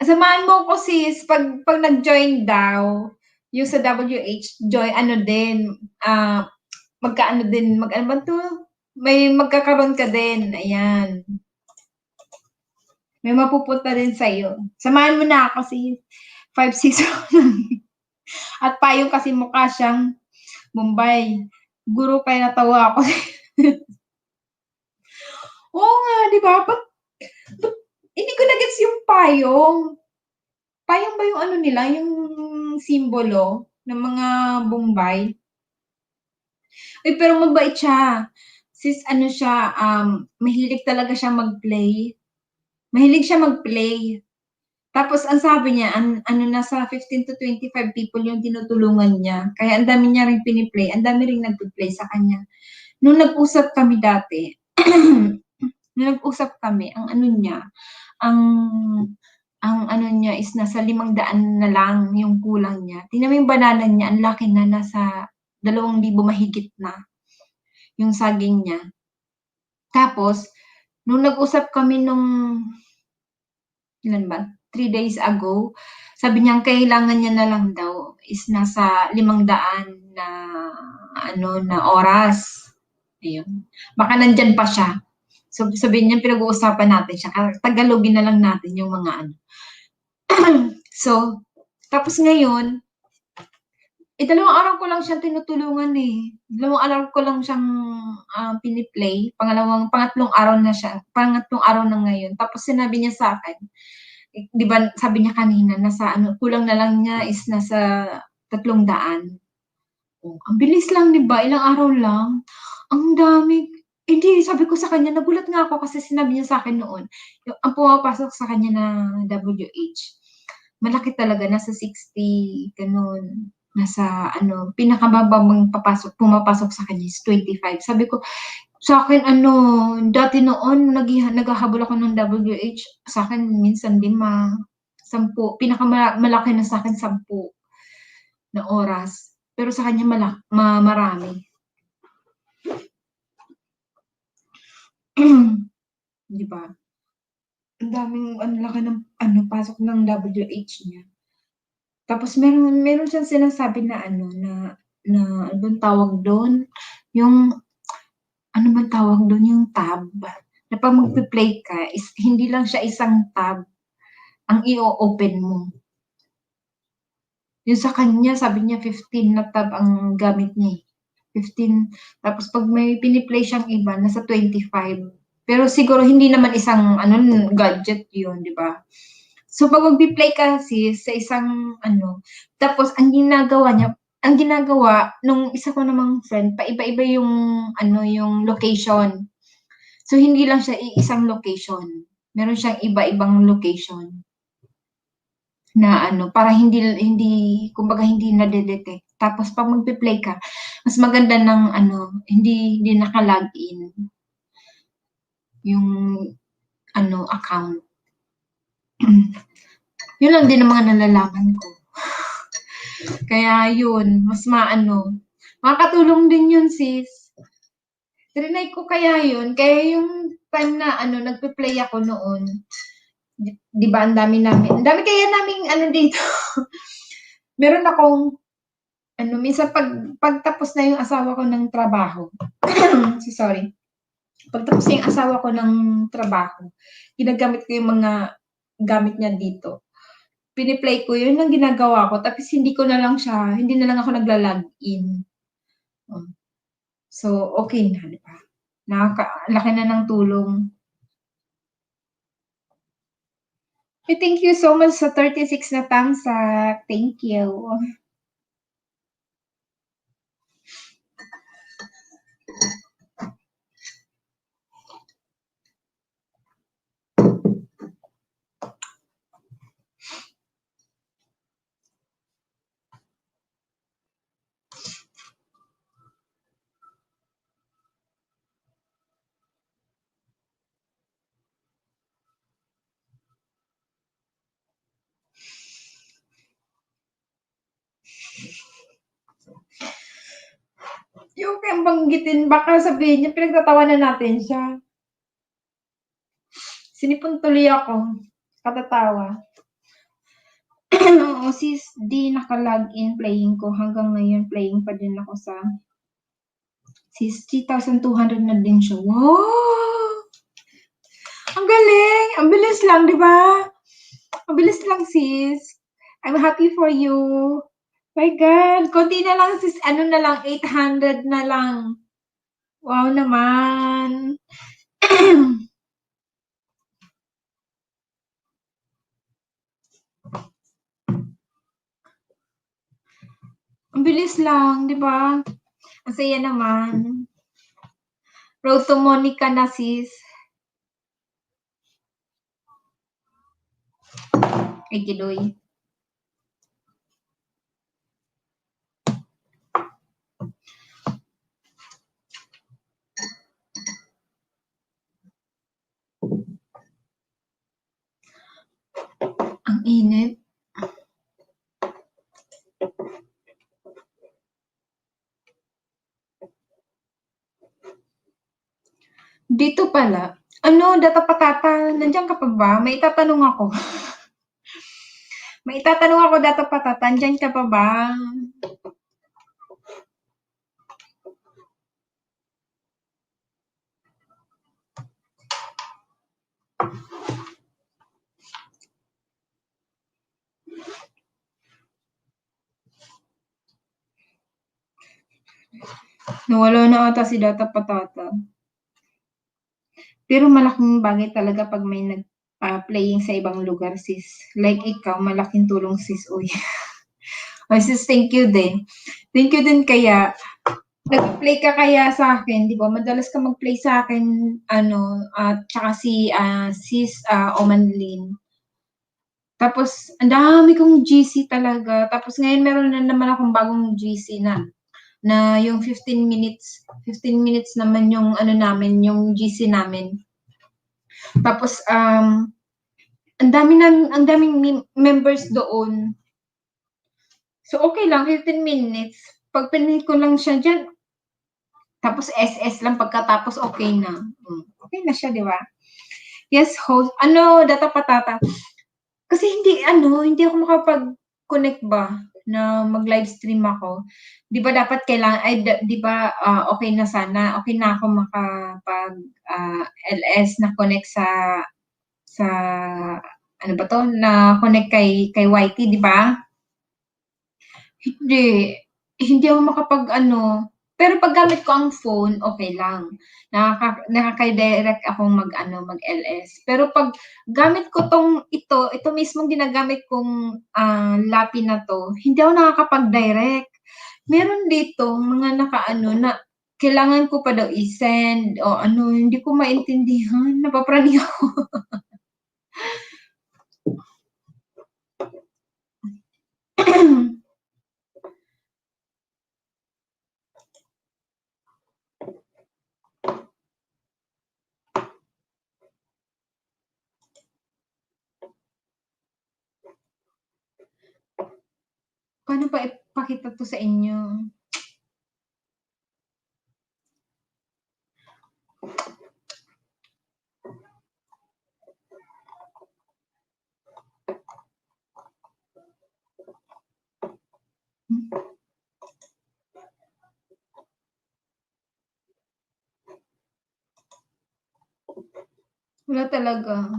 [SPEAKER 1] Samahan mo ako, sis. Pag nag-join daw, yung sa WH, join, magkaano din, ano ba to? May magkakaroon ka din. Ayan. May mapupunta din sa'yo. Samahan mo na ako, sis. 5-6 At payong kasi mukha siyang Mumbai. Guro kaya natawa ako. Oo nga, di ba? Hindi ko na-gets yung payong. Payong ba yung nila, yung simbolo ng mga Bombay? Pero mabait siya. Sis, siya, mahilig talaga siya mag-play. Mahilig siya mag-play. Tapos, ang sabi niya, nasa 15 to 25 people yung tinutulungan niya. Kaya ang dami niya rin piniplay. Ang dami rin nag-play sa kanya. Nung nag-usap kami dati, nung nag-usap kami, ang niya is nasa 500 na lang yung kulang niya. Tingnan mo yung banana niya, ang laki na, nasa 2,000 mahigit na yung saging niya. Tapos, nung nag-usap kami ilan ba? 3 days ago, sabi niya, ang kailangan niya na lang daw is nasa 500 na oras. Ayun. Baka nandyan pa siya. So, sabihin niya, pinag-uusapan natin siya. Tagalogin na lang natin yung mga So, tapos ngayon, 2 araw ko lang siyang tinutulungan eh. 2 araw ko lang siyang piniplay. Pangatlong araw na siya. Pangatlong araw na ngayon. Tapos sinabi niya sa akin, di ba sabi niya kanina, kulang na lang niya is nasa 300. Oh, ang bilis lang, di ba? Ilang araw lang. Ang dami. Hindi, sabi ko sa kanya, nagulat nga ako kasi sinabi niya sa akin noon, ang pumapasok sa kanya na WH, malaki talaga, nasa 60, ganun. Nasa, pinakamababang pumapasok sa kanya is 25. Sabi ko, sa akin, dati noon, naghahabol ako ng WH, sa akin, minsan 5, 10, pinakamalaki na sa akin, 10 na oras. Pero sa kanya, marami. Di ba? Ang daming, laki ng, pasok ng WH niya. Tapos, meron siyang sinasabi na, ano bang tawag doon? Yung, ano bang tawag doon? Yung tab. Na pag magpi-play ka, hindi lang siya isang tab ang i-open mo. Yung sa kanya, sabi niya 15 na tab ang gamit niya. 15. Tapos pag may piniplay siyang iba, nasa 25. Pero siguro hindi naman isang gadget 'yun, di ba? So pag magpi-play kasi sa isang tapos ang ginagawa nung isa ko namang friend, paiba-iba yung location. So hindi lang siya isang location. Meron siyang iba-ibang location na para hindi kumbaga hindi na-detect. Tapos pag magpe-play ka, mas maganda ng hindi naka-login yung account. Yun lang din ang mga nalalaman ko. Kaya yun, mas makakatulong din yun, sis. Trinay ko kaya yun. Kaya yung time na nagpe-play ako noon, di ba, ang dami kaya naming dito. Meron akong minsan pagtapos na yung asawa ko ng trabaho. Sorry. Pagtapos na yung asawa ko ng trabaho, ginagamit ko yung mga gamit niya dito. Piniplay ko yun ang ginagawa ko. Tapos hindi na lang ako nagla-login. So, okay na, di ba? Laki na ng tulong. Thank you so much sa 36 na tamsak. Thank you. kayang banggitin, baka sabihin niya pinagtatawanan natin siya. Sinipon tuloy ako, katatawa. Oo, sis, di naka-login playing ko. Hanggang ngayon, playing pa din ako sa sis, 3,200 na din siya. Wow! Ang galing! Ang bilis lang, di ba? Ang bilis lang, sis. I'm happy for you. My God, konti na lang, sis. Ano na lang, 800 na lang. Wow naman. Ang bilis lang, di ba? Ang saya naman. Road to Monica na, sis. Ay, Gidoy. Ang init. Dito pala. Ano, data patata, nandiyan ka pa ba? May itatanong ako. May itatanong ako, data patata, nandiyan ka pa ba? Nawala na ata si data patata. Pero malaking bagay talaga pag may nag-playing sa ibang lugar, sis. Like ikaw, malaking tulong, sis. Uy. Oh, sis, thank you din. Thank you din kaya. Nag-play ka kaya sa akin, di ba? Madalas ka mag-play sa akin, ano, at tsaka si sis Omanlin. Tapos, ang dami kong GC talaga. Tapos ngayon meron na naman akong bagong GC na yung 15 minutes naman yung ano namin, yung GC namin. Tapos ang daming members doon. So okay lang 15 minutes. Pag pinili ko lang siya diyan, tapos SS lang pagkatapos okay na. Okay na siya, di ba? Yes, host. Ano, data patata. Kasi hindi ako makapag-connect ba na mag-live stream ako. 'Di ba dapat kailangan ay 'di ba okay na sana. Okay na ako makapag LS na connect sa ano ba 'to, na connect kay YT, 'di ba? Hindi ako makapag-ano. Pero pag gamit ko ang phone, okay lang. Nakaka-direct akong mag-LS. Pero pag gamit ko ito mismong ginagamit kong lapi na 'to, hindi ako nakakapag-direct. Meron dito mga nakaano na kailangan ko pa daw i-send o ano, hindi ko maintindihan. Napapraning ako. Paano pa ipakita 'to sa inyo? Wala talaga.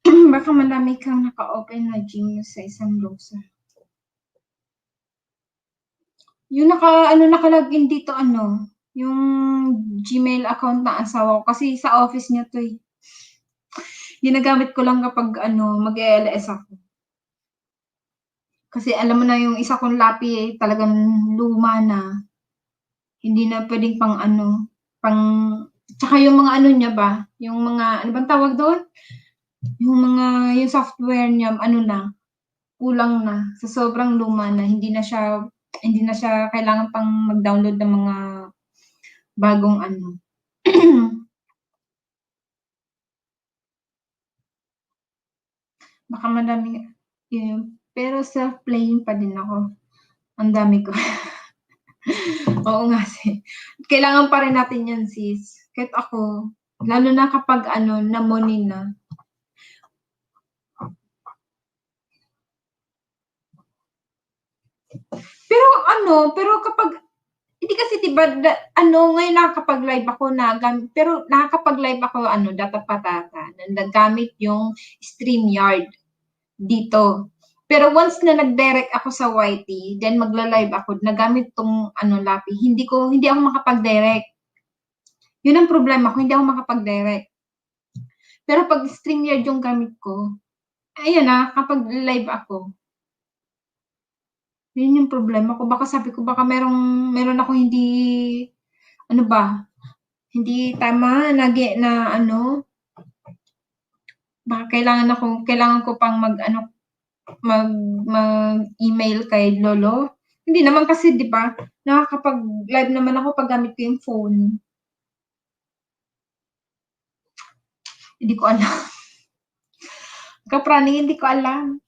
[SPEAKER 1] Baka marami kang naka-open na Genius sa isang browser. Yung nakalagin dito yung Gmail account ng asawa ko kasi sa office niya 'to eh. Ginagamit ko lang kapag mag-e-LS ako. Kasi alam mo na yung isa kong lapi eh, talagang luma na. Hindi na pwedeng tsaka yung mga niya ba, yung mga, ano bang tawag doon? Yung software niya, kulang na. Sa sobrang luma na, hindi na siya kailangan pang mag-download ng mga bagong Baka madami, Pero self-playing pa din ako. Ang dami ko. Oo nga, sis. Kailangan pa rin natin yan, sis. Kahit ako, lalo na kapag namoni na. Pero kapag, hindi kasi diba, ngayon nakakapag-live ako pero nakakapag-live ako, data patata, nagamit yung StreamYard dito. Pero once na nag-direct ako sa YT, then magla-live ako, nagamit tong Lapi, hindi ako makapag-direct. Yun ang problema ko, hindi ako makapag-direct. Pero pag StreamYard yung gamit ko, ayun kapag live ako, yun yung problema ko. Baka sabi ko, baka meron ako hindi, hindi tama, baka kailangan ko pang mag-email kay Lolo. Hindi naman kasi, di ba, nakakapag-live naman ako pag gamit ko yung phone. Hindi ko alam. Kapraning, hindi ko alam.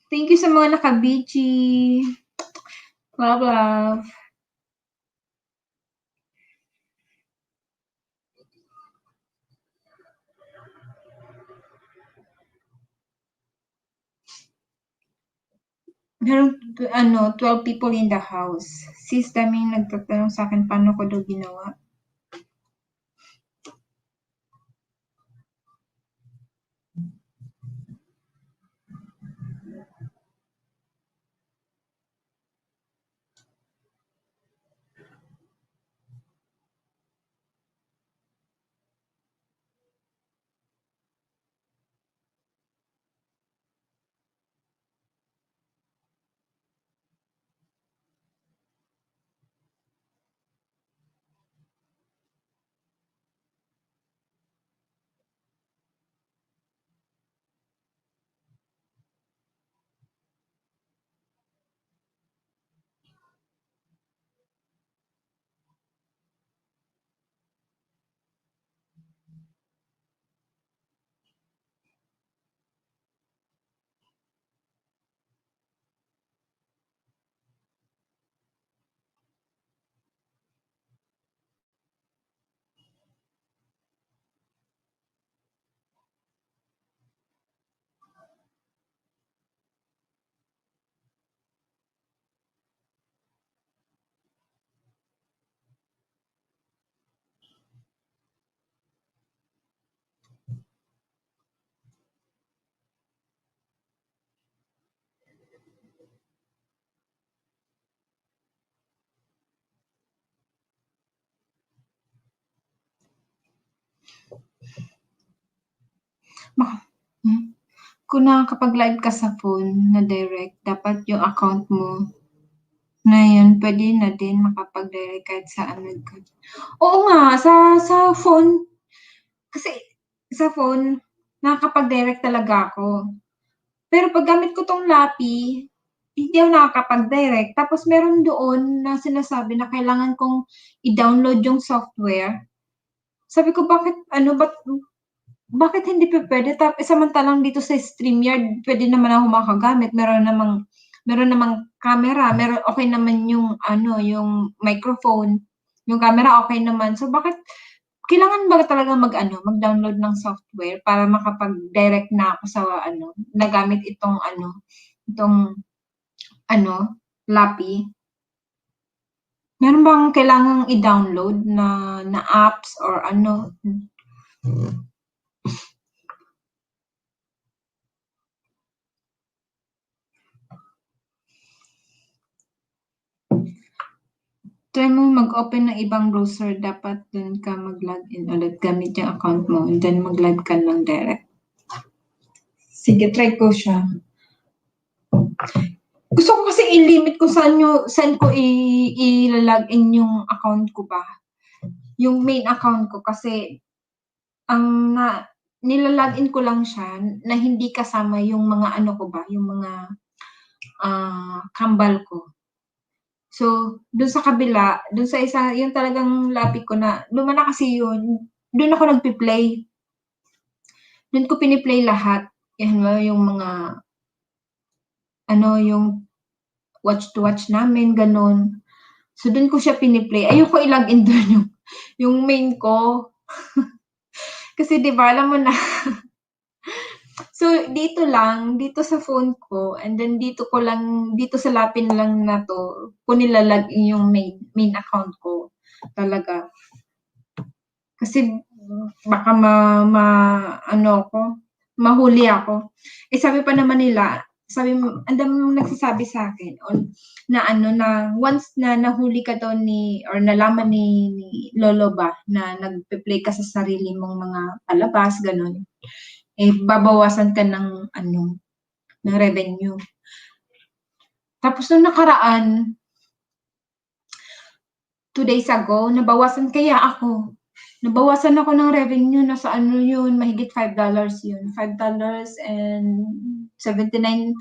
[SPEAKER 1] Thank you sa mga nakabichi. Love, love. Meron 12 people in the house. Sis, daming nagtatanong sa akin paano ko daw ginawa. Kung nakakapag-live ka sa phone na direct, dapat yung account mo na yun, pwede na din makapag-direct kahit saan ka. Oo nga, sa phone, kasi sa phone, nakakapag-direct talaga ako. Pero pag gamit ko tong Lapi, hindi ako nakakapag-direct. Tapos meron doon na sinasabi na kailangan kong i-download yung software. Sabi ko, bakit hindi pwede? Samantalang dito sa StreamYard, pwede naman ako makagamit. Meron namang camera, okay naman yung yung microphone, yung camera okay naman. So bakit kailangan ba talaga mag-download ng software para makapag-direct na ako sa nagamit itong Lapi? Meron bang kailangang i-download na apps or Try mo mag-open ng ibang browser, dapat dun ka mag-login ulit gamit yung account mo, and then mag-live ka lang direct. Sige, try ko siya. Gusto ko kasi i-limit kung saan ko i-login yung account ko ba. Yung main account ko kasi nilalagin ko lang siya na hindi kasama yung mga ko ba, yung mga kambal ko. So, dun sa kabila, dun sa isa, yung talagang lapit ko na, lumana kasi yun, dun ako nagpi-play. Dun ko piniplay lahat. Yan mo, yung mga, yung watch to watch namin, ganun. So, dun ko siya piniplay. Ayoko i-login dun yung main ko. Kasi di ba, alam mo na. So, dito sa phone ko, and then dito sa lapin lang na to, ko nilalagin yung main account ko. Talaga. Kasi baka mahuli ako. Sabi pa naman nila, ang dami mong nagsasabi sa akin na once na nahuli ka daw or nalaman ni Lolo ba na nagpe-play ka sa sarili mong mga palabas, ganun, babawasan ka ng revenue. Tapos nung nakaraan, 2 days ago, nabawasan ako ng revenue, nasa mahigit $5 yun. $5.79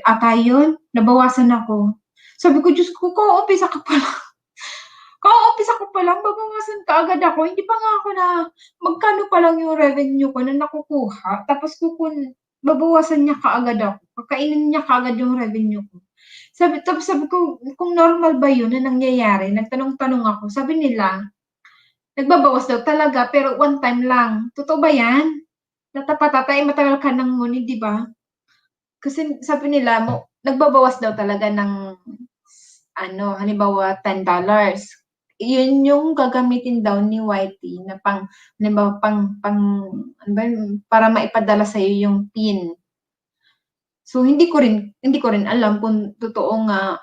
[SPEAKER 1] ata yun, nabawasan ako. Sabi ko, Diyos ko, ka-umpisa ko pa lang, babawasan ka agad ako. Hindi pa nga ako magkano pa lang yung revenue ko na nakukuha. Tapos babawasan niya kaagad ako. Kakainin niya kaagad yung revenue ko. Tapos sabi ko, kung normal ba yun na nangyayari? Nagtanong-tanong ako. Sabi nila, nagbabawas daw talaga, pero one time lang. Totoo ba yan? Natapatatay, matagal ka nang ngunit, di ba? Kasi sabi nila, nagbabawas daw talaga ng, halimbawa, $10. Yun yung gagamitin daw ni Whitey na halimbawa, para maipadala sa'yo yung PIN. So, hindi ko rin alam kung totoo nga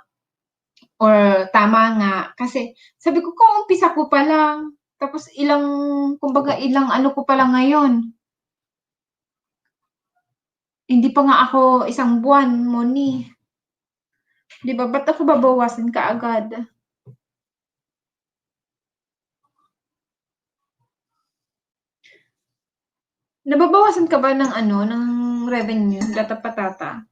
[SPEAKER 1] or tama nga. Kasi, sabi ko, kung umpisa ko pa lang, tapos ilang ko pa lang ngayon. Hindi pa nga ako isang buwan, Moni. Di ba? Ba't ako babawasan ka agad? Nababawasan ka ba ng revenue, data patata?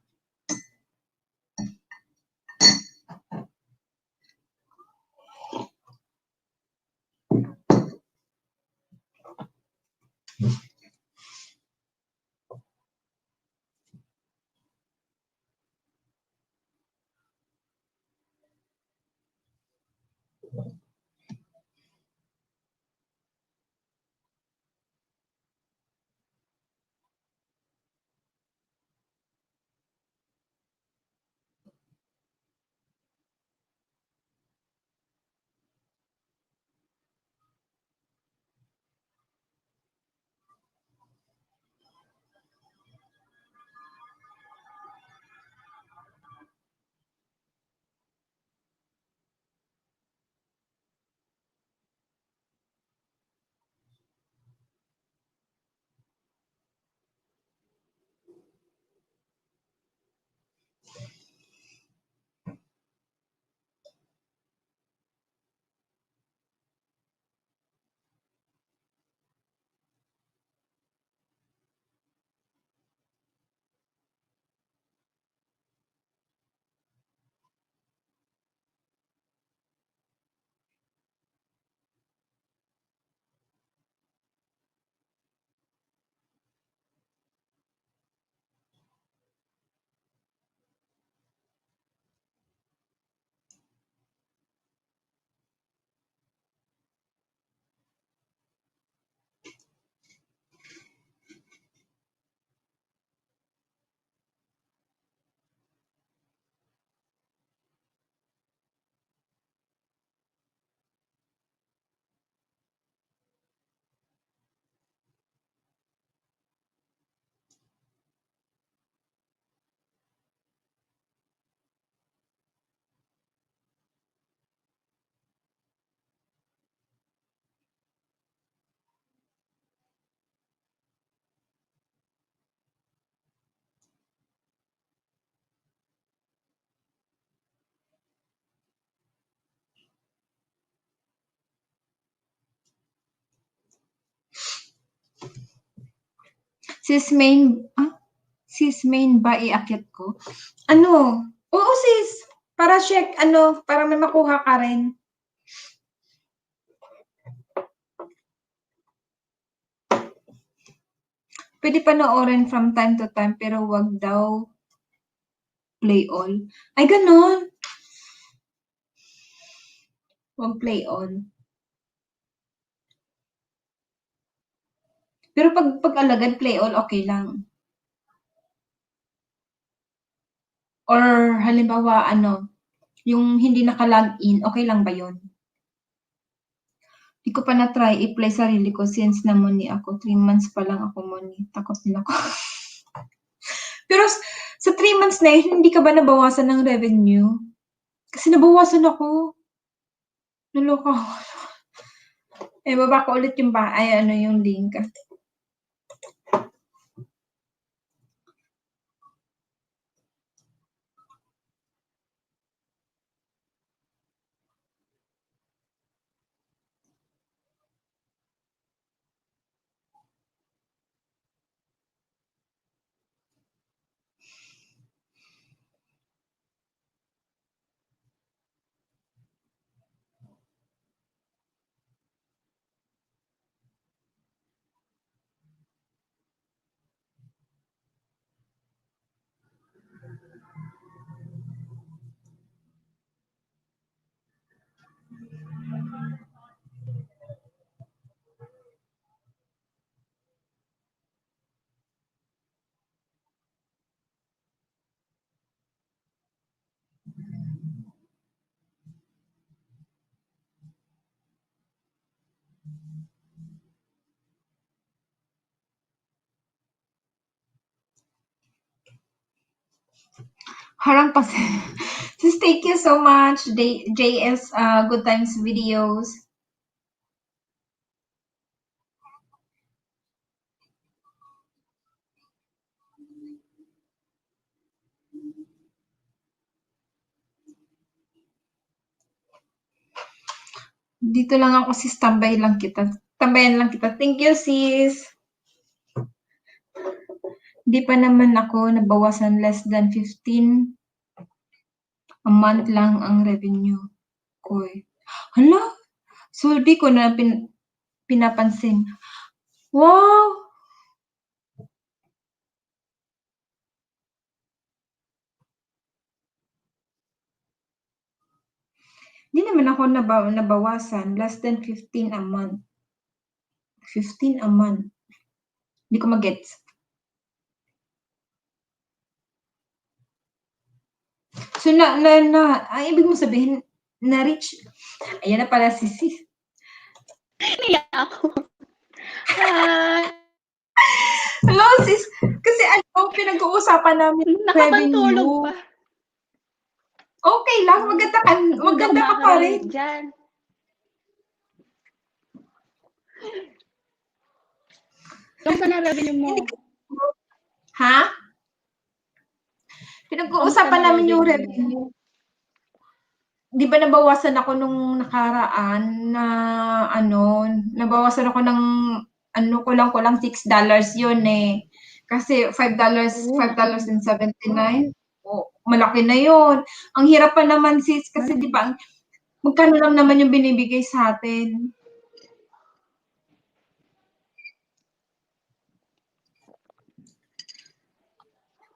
[SPEAKER 1] Sis main ba iakyat ko? Oo sis, Para check, para may makuha ka rin. Pwede panoorin from time to time, pero wag daw play all. Ay, ganun. Wag play all. Pero pag alagad play all, okay lang. Or halimbawa, yung hindi naka-login, okay lang ba yun? Di ko pa na-try i-play sarili ko since namuni ako. 3 months pa lang ako muni. Takot din ako. Pero sa 3 months na yun, hindi ka ba nabawasan ng revenue? Kasi nabawasan ako. Naloka ako. Baba ko ulit yung yung link. Harang pa Sis, thank you so much. JS Good Times videos. Dito lang ako sis, tambayan lang kita. Thank you sis. Di pa naman ako nabawasan, less than 15 a month lang ang revenue ko. Hala, so di ko na pinapansin. Wow! Di naman ako nabawasan, less than 15 a month. 15 a month. Di ko magets. So, ibig mo sabihin, na-reach, ayan na pala si sis.
[SPEAKER 3] Niya ako.
[SPEAKER 1] Hello, sis. Kasi pinag-uusapan namin
[SPEAKER 3] Nakapantulog pa.
[SPEAKER 1] Okay lang, maganda ka pa rin.
[SPEAKER 3] Dyan. Kamusta na revenue mo?
[SPEAKER 1] Ha? Pinag-uusapan namin yung revenue. Di ba nabawasan ako nung nakaraan na nabawasan ako ng kulang-kulang $6 yun eh. Kasi $5.79. Oh, malaki na yun. Ang hirap pa naman sis kasi di ba magkano lang naman yung binibigay sa atin.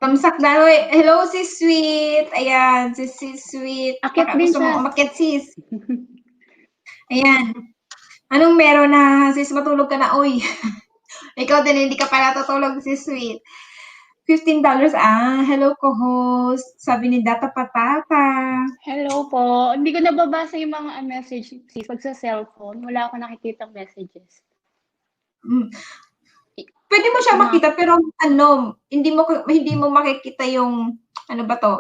[SPEAKER 1] Tamsak na. Hello, sis Sweet. Ayan, sis Sweet.
[SPEAKER 3] Akit din
[SPEAKER 1] Gusto
[SPEAKER 3] siya.
[SPEAKER 1] mo umakyat, sis. Ayan. Anong meron na, sis? Matulog ka na, uy. Ikaw din, hindi ka pa natutulog, sis Sweet. $15. Hello, co-host. Sabi ni Data Patata.
[SPEAKER 3] Hello po. Hindi ko nababasa yung mga message. Pag sa cellphone, wala ako nakikita messages.
[SPEAKER 1] Pwede mo siya makita pero hindi mo makikita yung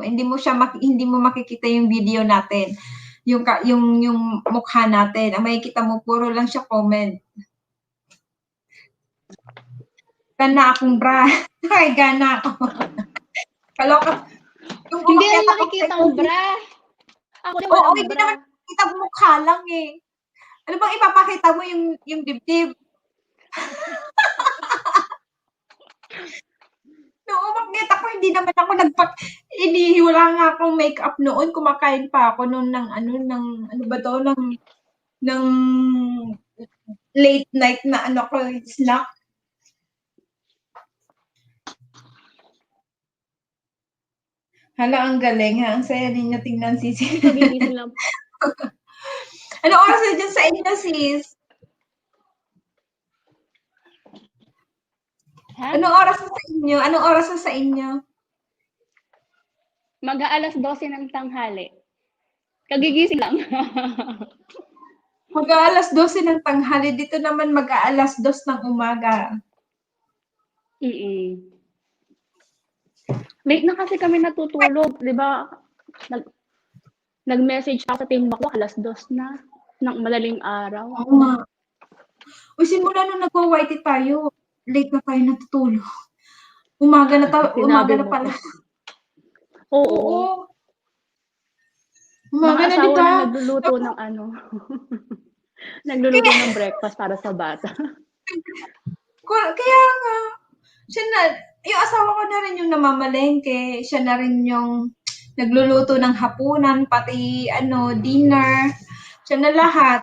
[SPEAKER 1] hindi mo makikita yung video natin. Yung mukha natin. Ang makikita mo puro lang siya comment. Gana akong bra. Ay, gana ako. Kaloka.
[SPEAKER 3] Hindi na nakikita ang bra. Ako din walang bra.
[SPEAKER 1] Hindi naman nakikita mo mukha lang eh. Ano bang ipapakita mo yung dibdib? Bakit ako hindi naman ako wala nga akong makeup noon, kumakain pa ako noon ng ano ba 'to, ng late night na snack. Hala, ang galing ha, ang saya ninyo tingnan, Sisi.
[SPEAKER 3] Kagigising lang.
[SPEAKER 1] Anong oras na diyan sa inyo, sis?
[SPEAKER 3] Ha?
[SPEAKER 1] Anong oras na sa inyo? Anong oras na sa inyo?
[SPEAKER 3] Mag-aalas 12 ng tanghali. Kagigising lang.
[SPEAKER 1] Mag-aalas 12 ng tanghali, dito naman mag-aalas 2 ng umaga.
[SPEAKER 3] Late na kasi kami natutulog, 'di ba? Nag-message ako sa team ko, alas 2 na ng madaling araw.
[SPEAKER 1] Oo nga. Uy, simula nung nagwa-YT tayo, late na tayo natutulog. Umaga na pala.
[SPEAKER 3] Oo.
[SPEAKER 1] Oo. Umaga
[SPEAKER 3] Mga
[SPEAKER 1] na,
[SPEAKER 3] asawa
[SPEAKER 1] di ba?
[SPEAKER 3] na nagluluto ng nagluluto ng breakfast para sa bata.
[SPEAKER 1] Kaya nga, yung asawa ko na rin yung namamalengke, siya na rin yung nagluluto ng hapunan, pati dinner, siya na lahat.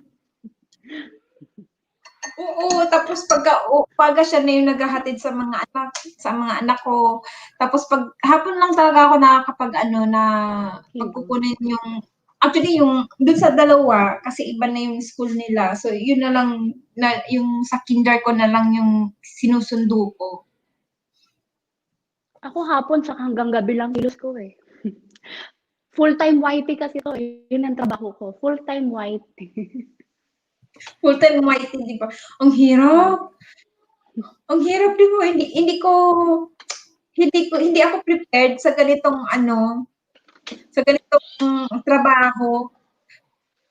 [SPEAKER 1] Oo, tapos pagka siya na yung naghahatid sa mga anak ko. Tapos pag hapon lang talaga ako nakakapag pagkukunin yung actually yung dun sa dalawa kasi iba na yung school nila. So yun na lang yung sa kinder ko na lang yung sinusundo ko.
[SPEAKER 3] Ako hapon sa hanggang gabi lang kilos ko eh. Full-time YT kasi to eh. Yun ang trabaho ko. Full-time YT.
[SPEAKER 1] Full-time YT, di ba? Ang hirap. Ang hirap, di ba? Hindi ako prepared sa ganitong trabaho.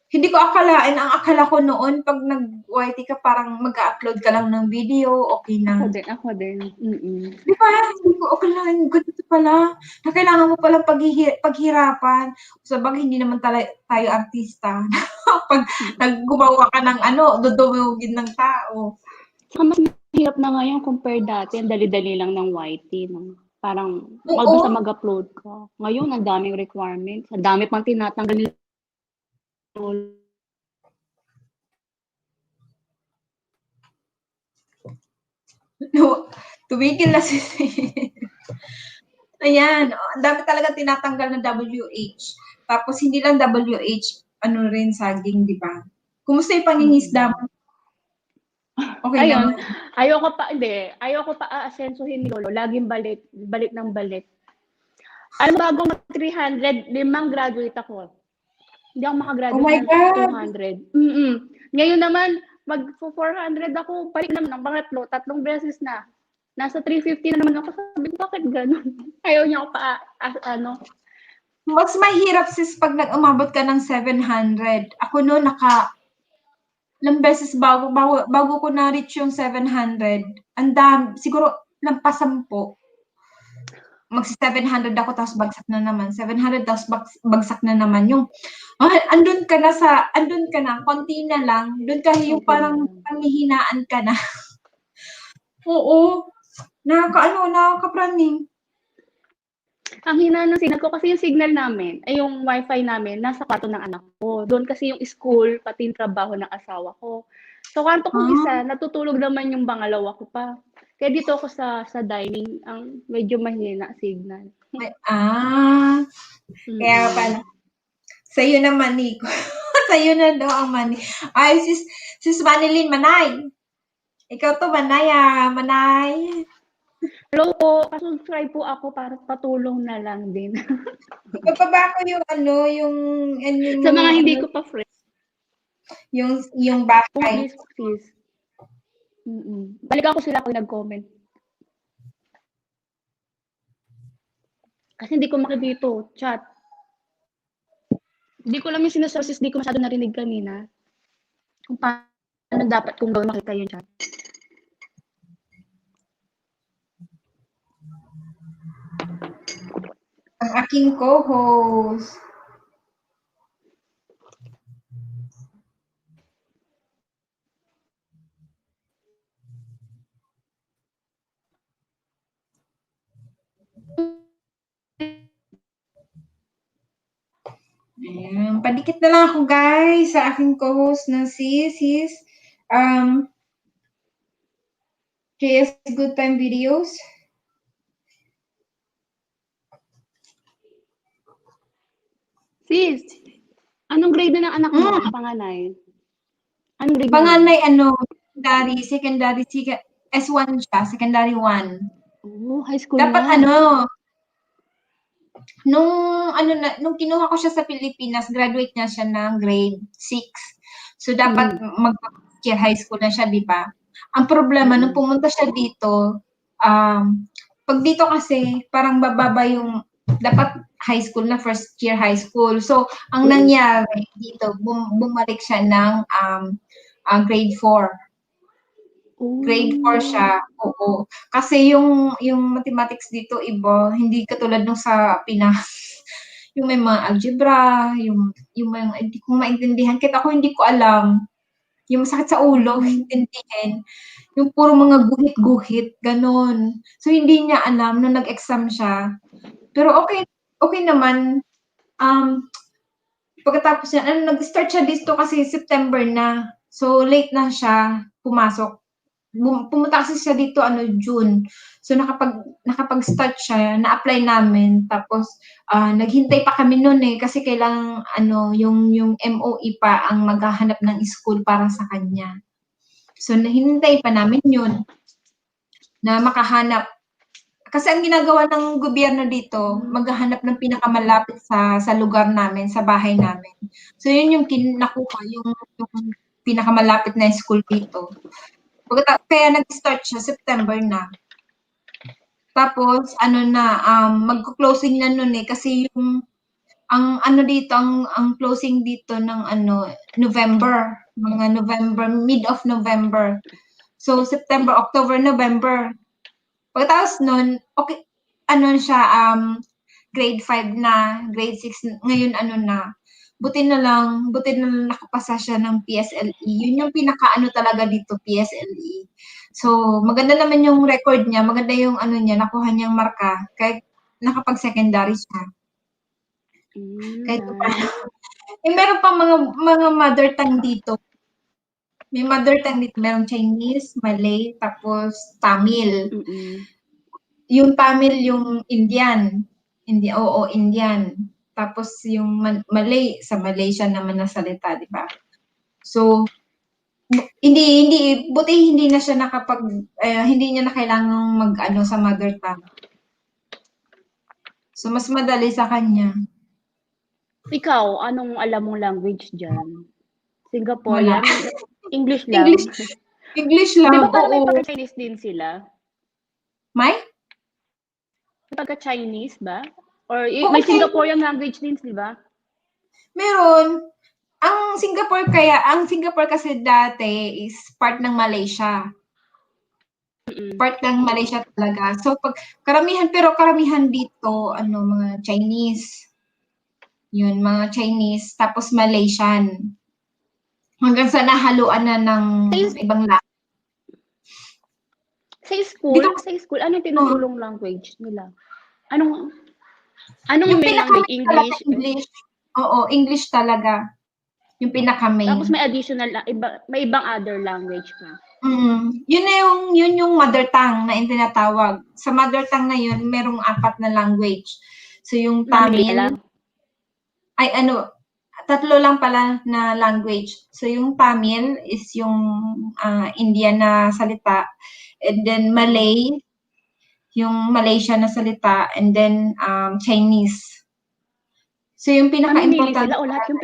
[SPEAKER 1] Hindi ko akalain, ang akala ko noon pag nag-YT ka parang mag-a-upload ka lang ng video, okay na.
[SPEAKER 3] Ako din.
[SPEAKER 1] Di ba? Hindi ko akalain, ganito pala. Na kailangan mo palang paghirapan. Sabagay, hindi naman tayo artista. Pag gumawa ka ng dudumugin ng tao.
[SPEAKER 3] Saka mas mahirap na ngayon compare dati. Ang dali-dali lang ng YT. No? Parang
[SPEAKER 1] Oo.
[SPEAKER 3] basta mag-upload ka. Ngayon, ang daming requirements. Ang dami pang tinatanggal nila.
[SPEAKER 1] No, tumigil na si Ayan, ang dami talaga tinatanggal na WH. Tapos hindi lang WH, rin saging, di ba? Kumusta yung pangingisda mo? Okay
[SPEAKER 3] Ayun,
[SPEAKER 1] naman.
[SPEAKER 3] ayoko pa aasensuhin ni Lolo. Laging balik ng balik. Alam mo, bago mag-300, 5 graduate ako. Hindi ako makagraduate ng 200. Ngayon naman, mag-400 ako, balik naman ng pangatlo, 3 beses na. Nasa 350 na naman ako. Sabi ko, bakit ganun? Ayaw niya ako pa,
[SPEAKER 1] Mas mahirap sis pag umabot ka ng 700. Ako noon ilang beses bago ko na-reach yung 700. Siguro lampas 10. Magsi-700 ako tapos bagsak na naman. 700 tapos bagsak na naman. Yung andun ka na, konti na lang. Doon ka yung parang panghihinaan ka na. Oo. Nakakapraning.
[SPEAKER 3] Ang hina ng signal ko kasi yung signal namin, ay yung wifi namin, nasa kwarto ng anak ko. Doon kasi yung school, pati yung trabaho ng asawa ko. So, kwarto kong isa, natutulog naman yung pangalawa ko pa. Kaya dito ako sa dining, ang medyo mahina signal.
[SPEAKER 1] Kaya pala. Sa'yo na Nico. Sa'yo na daw ang Manny. Ay, sis Manilyn, Manay. Ikaw to, Manay.
[SPEAKER 3] Hello po, subscribe po ako para patulong na lang din.
[SPEAKER 1] Ibababa ko yung
[SPEAKER 3] sa mga hindi ko pa friend.
[SPEAKER 1] Yung bahay.
[SPEAKER 3] Please. Balik ako sila pag nag-comment. Kasi hindi ko makikita chat. Hindi ko alam yung sinasabi, hindi ko masyado narinig kanina. Kung paano dapat kung gawin makita yung chat.
[SPEAKER 1] Ang aking co-host. Ayan, padikit na lang ako guys sa aking co-host na sis KS Good Time Videos.
[SPEAKER 3] Sis, anong grade na ng anak mo? Panganay? Anong grade
[SPEAKER 1] Panganay, secondary, S1 siya, secondary 1.
[SPEAKER 3] Oh, high school
[SPEAKER 1] Dapat
[SPEAKER 3] na.
[SPEAKER 1] nung kinuha ko siya sa Pilipinas, graduate na siya ng grade 6. So, dapat mag-year high school na siya, di ba? Ang problema, nung pumunta siya dito, pag dito kasi, parang bababa yung, dapat high school na, first year high school. So, ang nangyari dito, bumalik siya ng grade 4. Grade 4 siya, oo. Kasi yung mathematics dito iba, hindi katulad nung sa Pinas. Yung may mga algebra, yung mga hindi ko maintindihan. Kahit ako hindi ko alam. Yung masakit sa ulo, intindihin. Yung puro mga guhit-guhit, ganon. So, hindi niya alam nung nag-exam siya. Pero okay naman. Pagkatapos niya, nag-start siya dito kasi September na. So, late na siya pumasok. Pumunta kasi siya dito June. So nakapag-start siya, na-apply namin tapos naghintay pa kami noon kasi kailangan yung MOE pa ang maghahanap ng school para sa kanya. So nahintay pa namin 'yun na makahanap. Kasi ang ginagawa ng gobyerno dito, maghahanap ng pinakamalapit sa lugar namin, sa bahay namin. So 'yun yung nakuha yung pinakamalapit na school dito. Kaya nag-start siya September na. Tapos magko-closing na noon kasi ang closing dito ng November, mga November, mid of November. So September, October, November. Pagkatapos noon, okay, siya grade 5 na, grade 6 ngayon na. Buti na lang nakapasa siya ng PSLE. Yun yung pinaka talaga dito, PSLE. So, maganda naman yung record niya, maganda yung niya, nakuha niyang marka, kahit nakapag-secondary siya. Kahit meron pang mga mother tongue dito. May mother tongue dito, merong Chinese, Malay, tapos Tamil. Yung Tamil, yung Indian. Indian. Tapos yung Malay, sa Malaysia naman na salita, di ba? So, buti hindi na siya hindi niya na kailangang sa mother tongue. So, mas madali sa kanya.
[SPEAKER 3] Ikaw, anong alam mong language dyan? Singaporean? English lang?
[SPEAKER 1] English lang,
[SPEAKER 3] Di ba parang may pagka-Chinese din sila?
[SPEAKER 1] May
[SPEAKER 3] pagka-Chinese ba? Or may Singaporean language din, di ba?
[SPEAKER 1] Meron. Ang Singapore kasi dati is part ng Malaysia. Part ng Malaysia talaga. So karamihan dito mga Chinese. Yun, mga Chinese tapos Malaysian. Hanggang sa nahaluan na ng ibang language.
[SPEAKER 3] Sa school, ano yung tinutulong language nila? Anong main language?
[SPEAKER 1] English? Oo, English talaga. Yung pinaka-main.
[SPEAKER 3] Tapos may additional, may ibang other language pa.
[SPEAKER 1] Yun yung mother tongue na tinatawag. Sa mother tongue na yun, merong 4 na language. So yung Tamil, ay 3 lang pala na language. So yung Tamil is yung Indian na salita. And then Malay, yung Malaysia na salita. And then Chinese. So yung pinaka-important.
[SPEAKER 3] Sila o lahat yung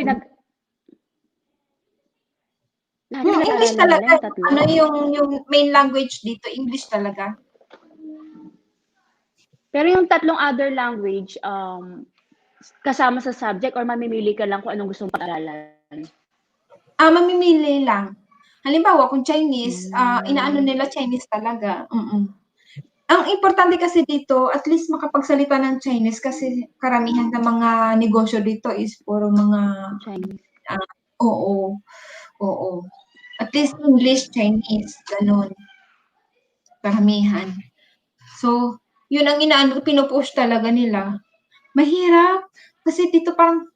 [SPEAKER 1] English talaga. Yung main language dito, English talaga.
[SPEAKER 3] Pero yung 3 other language, kasama sa subject or mamimili ka lang kung anong gusto mong pag-aralan?
[SPEAKER 1] Mamimili lang. Halimbawa, kung Chinese, inaano nila Chinese talaga. Ang importante kasi dito, at least makapagsalita ng Chinese kasi karamihan ng mga negosyo dito is puro mga
[SPEAKER 3] Chinese.
[SPEAKER 1] Oo. At least English, Chinese, ganun. Karamihan. So, yun ang pinupush talaga nila. Mahirap. Kasi dito parang,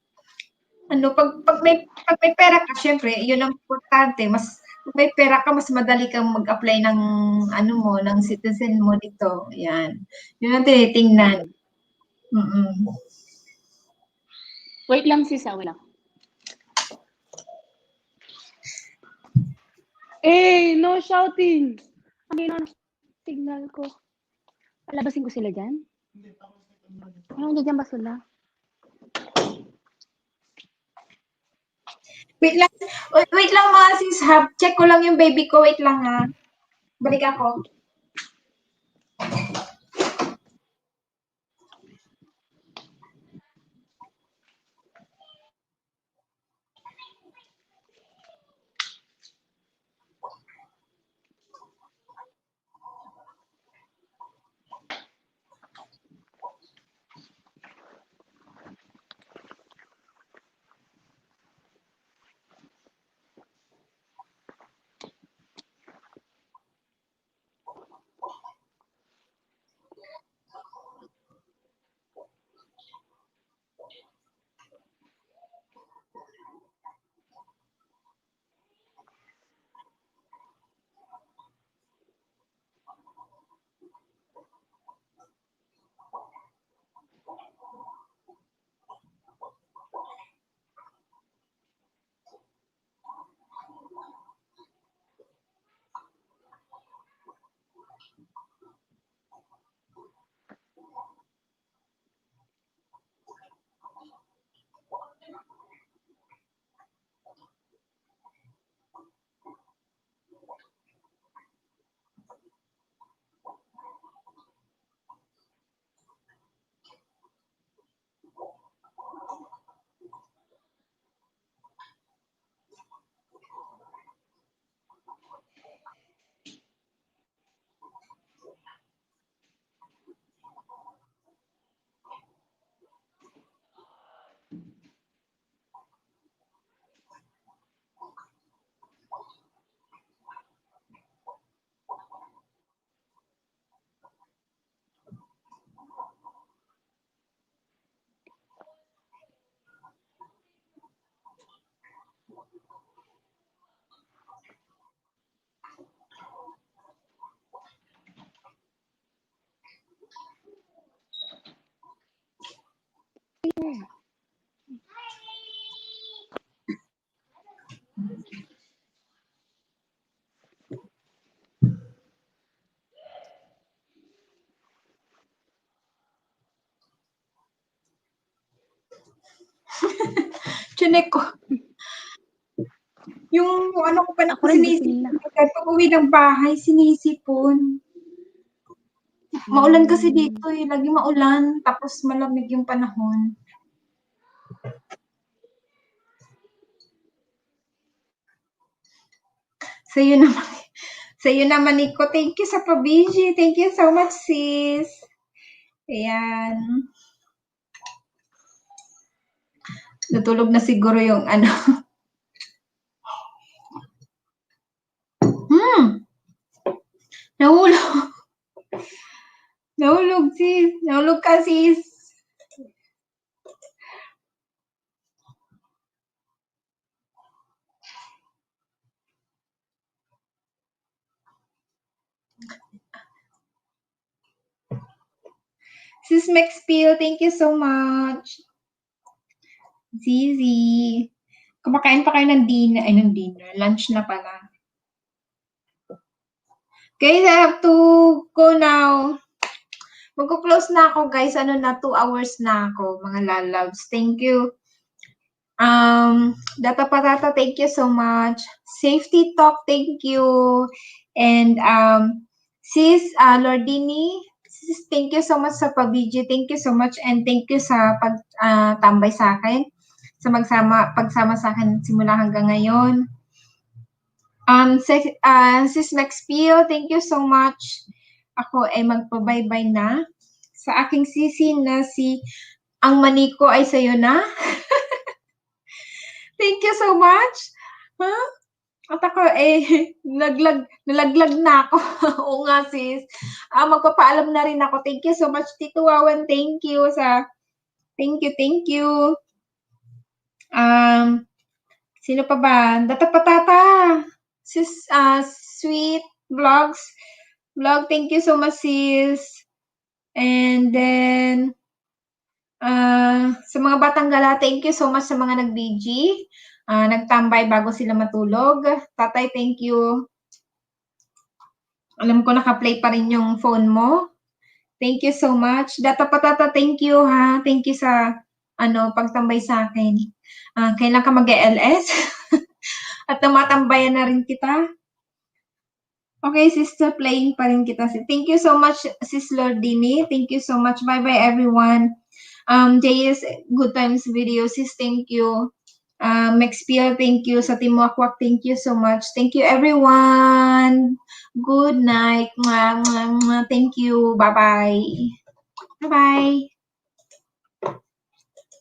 [SPEAKER 1] Ano, pag may pera ka, syempre, yun ang importante. Pag may pera ka, mas madali kang mag-apply ng, ano mo, ng citizen mo dito. Yan. Yun ang tinitingnan.
[SPEAKER 3] Wait lang sis, wait lang. No shouting! Ang ginawa ng signal ko. Palabasin ko sila dyan? Hindi dyan ba sila?
[SPEAKER 1] Wait lang mga sis, check ko lang yung baby ko. Wait lang ha. Balik ako. Chinek ko. Yung ano ko pa na sinisipon pag uwi ng bahay, sinisipon. Maulan kasi dito eh. Lagi maulan. Tapos malamig yung panahon. Sa'yo naman, Nico. Thank you sa pabiji. Thank you so much, sis. Ayan. Natulog na siguro yung ano. Nahulog. Nahulog, sis. Nahulog ka, sis. Sis Maxpil, thank you so much. Zizi. Kumakain pa kayo ng dinner. Ay, ng dinner. Lunch na pala. Guys, I have to go now. Magko-close na ako, guys. Ano na, 2 hours na ako, mga lalabs. Thank you. Data Patata, thank you so much. Safety Talk, thank you. And sis Lordini, sis, thank you so much sa pabidyo. Thank you so much and thank you sa pagtambay sa akin. Sa pagsama sa akin simula hanggang ngayon. Sis Max Pio, thank you so much. Ako ay magpabaybay na. Sa aking sisi na si ang maniko ay sa'yo na. Thank you so much. Huh? At ako nalaglag na ako. Oo nga sis. Magpapaalam na rin ako. Thank you so much, Tito Wawan. Thank you. Thank you. Sino pa ba? Data Patata. Sis, Sweet Vlogs. Vlog, thank you so much, sis. And then, sa mga batang gala, thank you so much sa mga nag-BG. Nagtambay bago sila matulog. Tatay, thank you. Alam ko naka-play pa rin yung phone mo. Thank you so much. Data Patata, thank you ha. Thank you sa pagtambay sa akin. Kailan ka mag-LS? At tumatambayan na rin kita. Okay, sister, playing pa rin kita. Thank you so much, sis Lordini. Thank you so much. Bye-bye, everyone. JS Good Times video, sis, thank you. Mexpia, thank you. Sa Team Wakwak, thank you so much. Thank you, everyone. Good night. Mwah, mwah, mwah. Thank you. Bye-bye. Bye-bye.